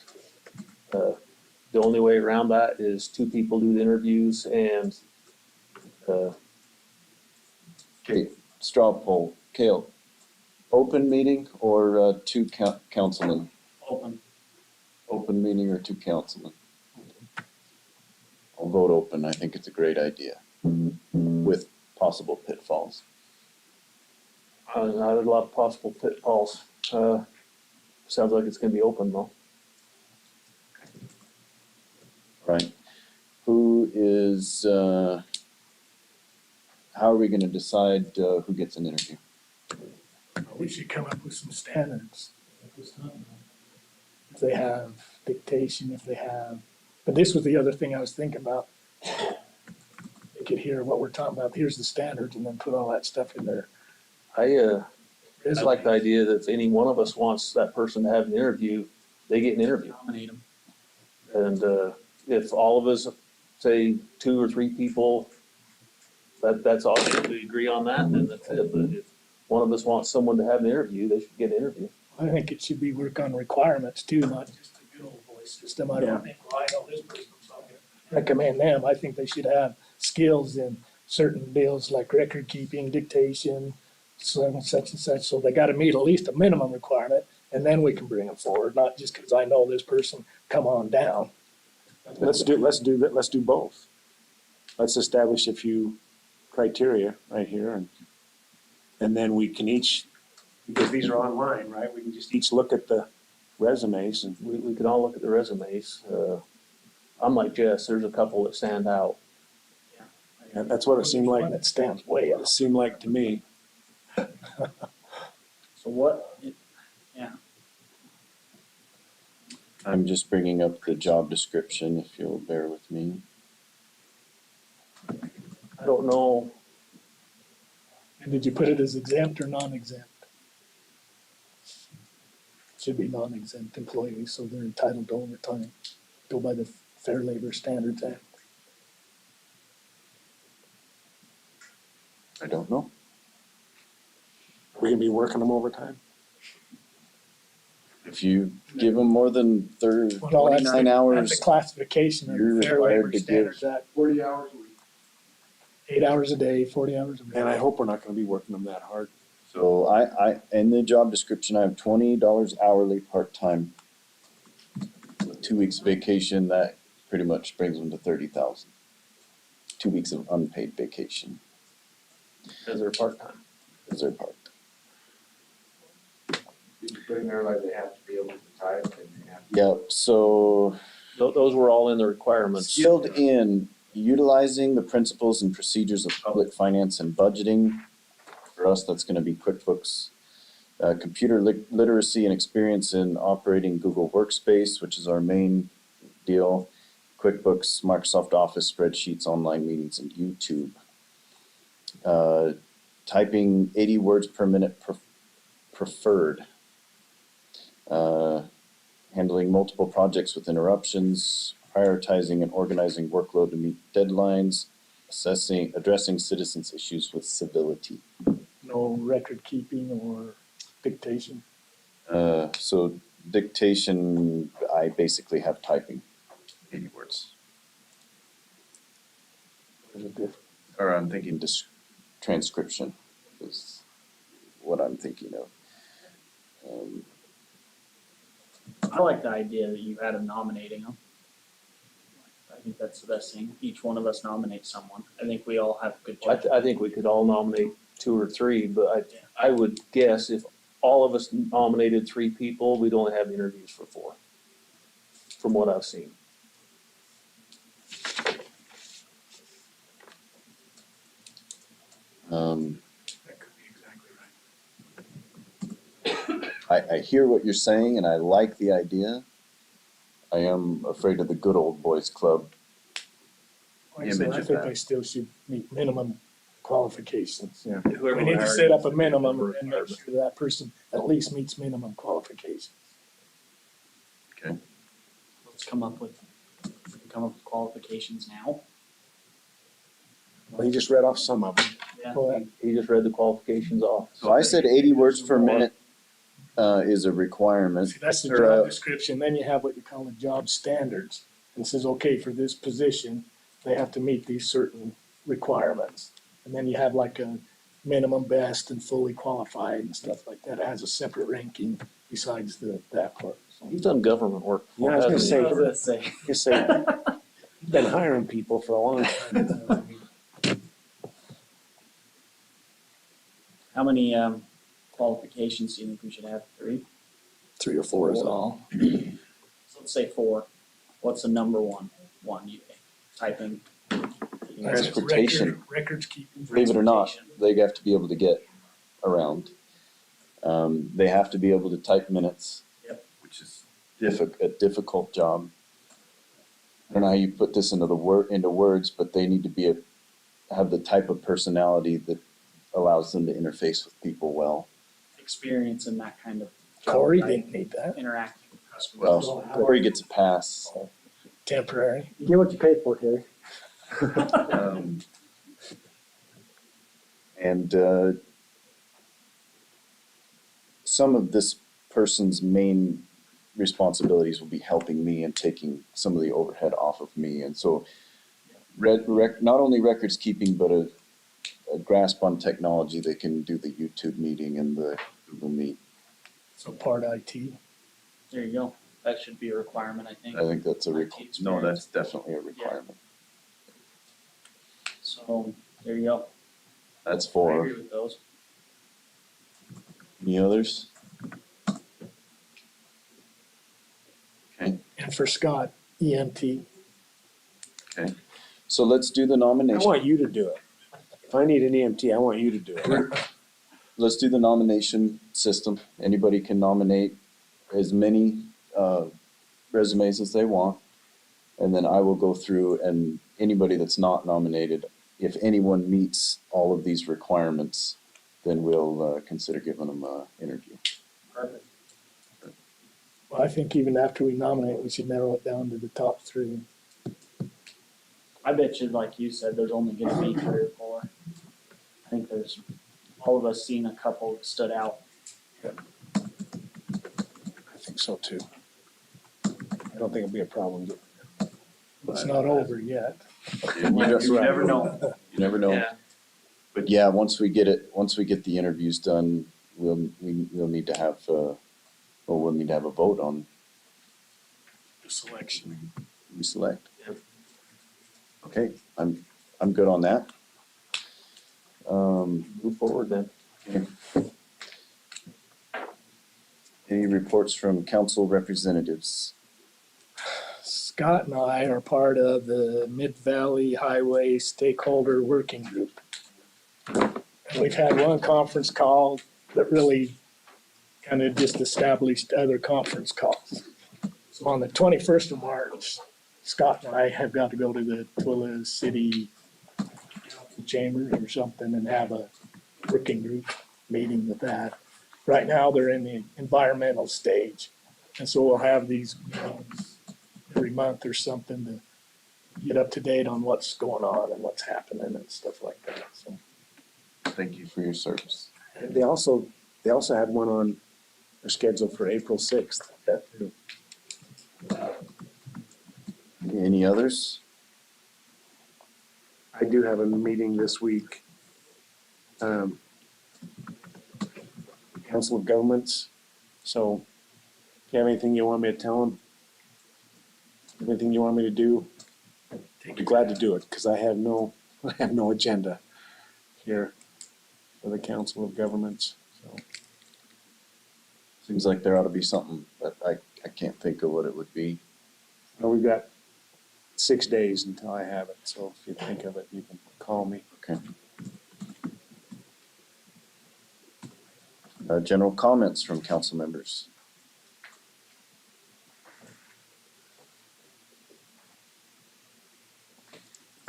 The only way around that is 2 people do the interviews and, Okay, straw poll. Kale, open meeting or 2 councilmen? Open. Open meeting or 2 councilmen? I'll vote open. I think it's a great idea with possible pitfalls. not a lot of possible pitfalls. Sounds like it's gonna be open though. Right. Who is, how are we gonna decide who gets an interview? We should come up with some standards. If they have dictation, if they have, but this was the other thing I was thinking about. They could hear what we're talking about. Here's the standards, and then put all that stuff in there. I like the idea that if any one of us wants that person to have an interview, they get an interview. Nominate them. And if all of us, say 2 or 3 people, that's all, we agree on that, then that's it. But if one of us wants someone to have an interview, they should get an interview. I think it should be work on requirements too, not just a good old voice system. I don't think, well, I know this person, so I'm gonna recommend them. I think they should have skills in certain deals like record keeping, dictation, so such and such. So they gotta meet at least a minimum requirement, and then we can bring them forward, not just because I know this person, come on down. Let's do both. Let's establish a few criteria right here and then we can each, because these are online, right? We can just each look at the resumes and. We can all look at the resumes. I'm like Jess, there's a couple that stand out. And that's what it seemed like. One that stands way It out. seemed like to me. So what, yeah, I'm just bringing up the job description, if you'll bear with me. I don't know, And did you put it as exempt or non-exempt? Should be non-exempt employees, so they're entitled to overtime. Go by the Fair Labor Standards Act. I don't know. We're gonna be working them overtime. If you give them more than Well, that's 29 the- hours, That's a classification of you're the Fair required Labor to give- Standards Act, 40 hours a week. 8 hours a day, 40 hours a week. And I hope we're not gonna be working them that hard. so I, in the job description, I have $20 hourly part-time. With 2 weeks vacation, that pretty much brings them to 30,000. 2 weeks of unpaid vacation because they're part-time. is their part. You can put in there like they have to be able to type and they have to. Yep, so Those were all in the requirements. skilled in utilizing the principles and procedures of public finance and budgeting. For us, that's gonna be QuickBooks. Computer literacy and experience in operating Google Workspace, which is our main deal. QuickBooks, Microsoft Office, spreadsheets, online meetings, and YouTube. Typing 80 words per minute preferred. Handling multiple projects with interruptions, prioritizing and organizing workload to meet deadlines, addressing citizens' issues with civility. No record keeping or dictation. So dictation, I basically have typing 80 words. Or I'm thinking transcription is what I'm thinking of. I like the idea that you had of nominating them. I think that's the best thing. Each one of us nominate someone. I think we all have good judgment. I think we could all nominate 2 or 3, but I would guess if all of us nominated 3 people, we'd only have interviews for 4, from what I've seen. That could be exactly right. I hear what you're saying and I like the idea. I am afraid of the good old boys club. Like I said, Image I of think that. they still should meet minimum qualifications. Whoever We need to hired set up a is minimum number and make requirement. sure that person at least meets minimum qualifications. Let's come up with qualifications now. Well, he just read off some of them. Yeah. Well, He just read the qualifications off. So I said 80 words per minute is a requirement. see, that's the Or, job description, then you have what you call the job standards. And it says, okay, for this position, they have to meet these certain requirements. And then you have like a minimum best and fully qualified and stuff like that. It has a separate ranking besides that part. So He's done government work. Yeah, I was gonna say, Let's say. just say, been hiring people for a long time. How many qualifications do you think we should have? 3? 3 or 4 is all. So let's say 4. What's the number one you think? Typing. Transportation. Records keeping. Believe it or not, they have to be able to get around. They have to be able to type minutes. Yep. Which is a difficult job. I don't know how you put this into words, but they need to have the type of personality that allows them to interface with people well. Experience in that kind of job, Corey right? didn't need that. Interacting with customers. Well, Corey gets a pass. Temporary. You get what you pay for, Terry. And some of this person's main responsibilities will be helping me and taking some of the overhead off of me. And so not only records keeping, but a grasp on technology. They can do the YouTube meeting and the Google Meet. So part IT. There you go. That should be a requirement, I think. I think that's a IT no, experience. that's definitely a requirement. So, there you go. That's I 4. agree with those. Any others? And for Scott, EMT. So let's do the I nomination. want you to do it. If I need an EMT, I want you to do it. Let's do the nomination system. Anybody can nominate as many resumes as they want. And then I will go through, and anybody that's not nominated, if anyone meets all of these requirements, then we'll consider giving them an interview. Perfect. Well, I think even after we nominate, we should narrow it down to the top 3. I bet you, like you said, there's only gonna be 3 or 4. I think there's, all of us seen a couple that stood out. I think so too. I don't think it'll be a problem. It's not over yet. You never know. You never know. Yeah. But yeah, once we get the interviews done, we'll need to have, we'll need to have a vote on The selection. who we select. Yep. Okay, I'm good on that. Move forward then. Any reports from council representatives? Scott and I are part of the Mid-Valley Highway Stakeholder Working Group. And we've had one conference call that really kind of just established other conference calls. So on the 21st of March, Scott and I have got to go to the Twila City Chambers or something and have a working group meeting with that. Right now, they're in the environmental stage. And so we'll have these meetings every month or something to get up to date on what's going on and what's happening and stuff like that, so. Thank you for your service. They also had one on their schedule for April 6th. Any others? I do have a meeting this week. Council of Governments. So if you have anything you want me to tell them, anything you want me to do, I'd be glad to do it because I have no agenda here for the Council of Governments. So Seems like there ought to be something, but I can't think of what it would be. well, we've got 6 days until I have it. So if you think of it, you can call me. Okay. General comments from council members.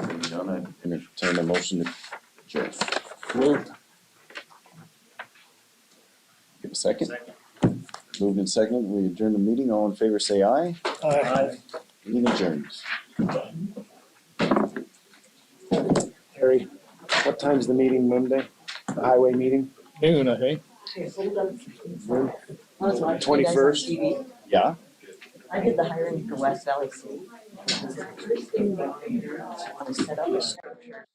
Seeing none, I entertain a motion to adjourn. Moved. Give a second. Moved and seconded, we adjourn the meeting. All in favor, say aye. Meeting adjourned. Harry, what time's the meeting Monday? The highway meeting? Noon, I think. Noon? I was watching you guys on 21st? TV. Yeah? I did the hiring for West Valley City. I want to set up a structure.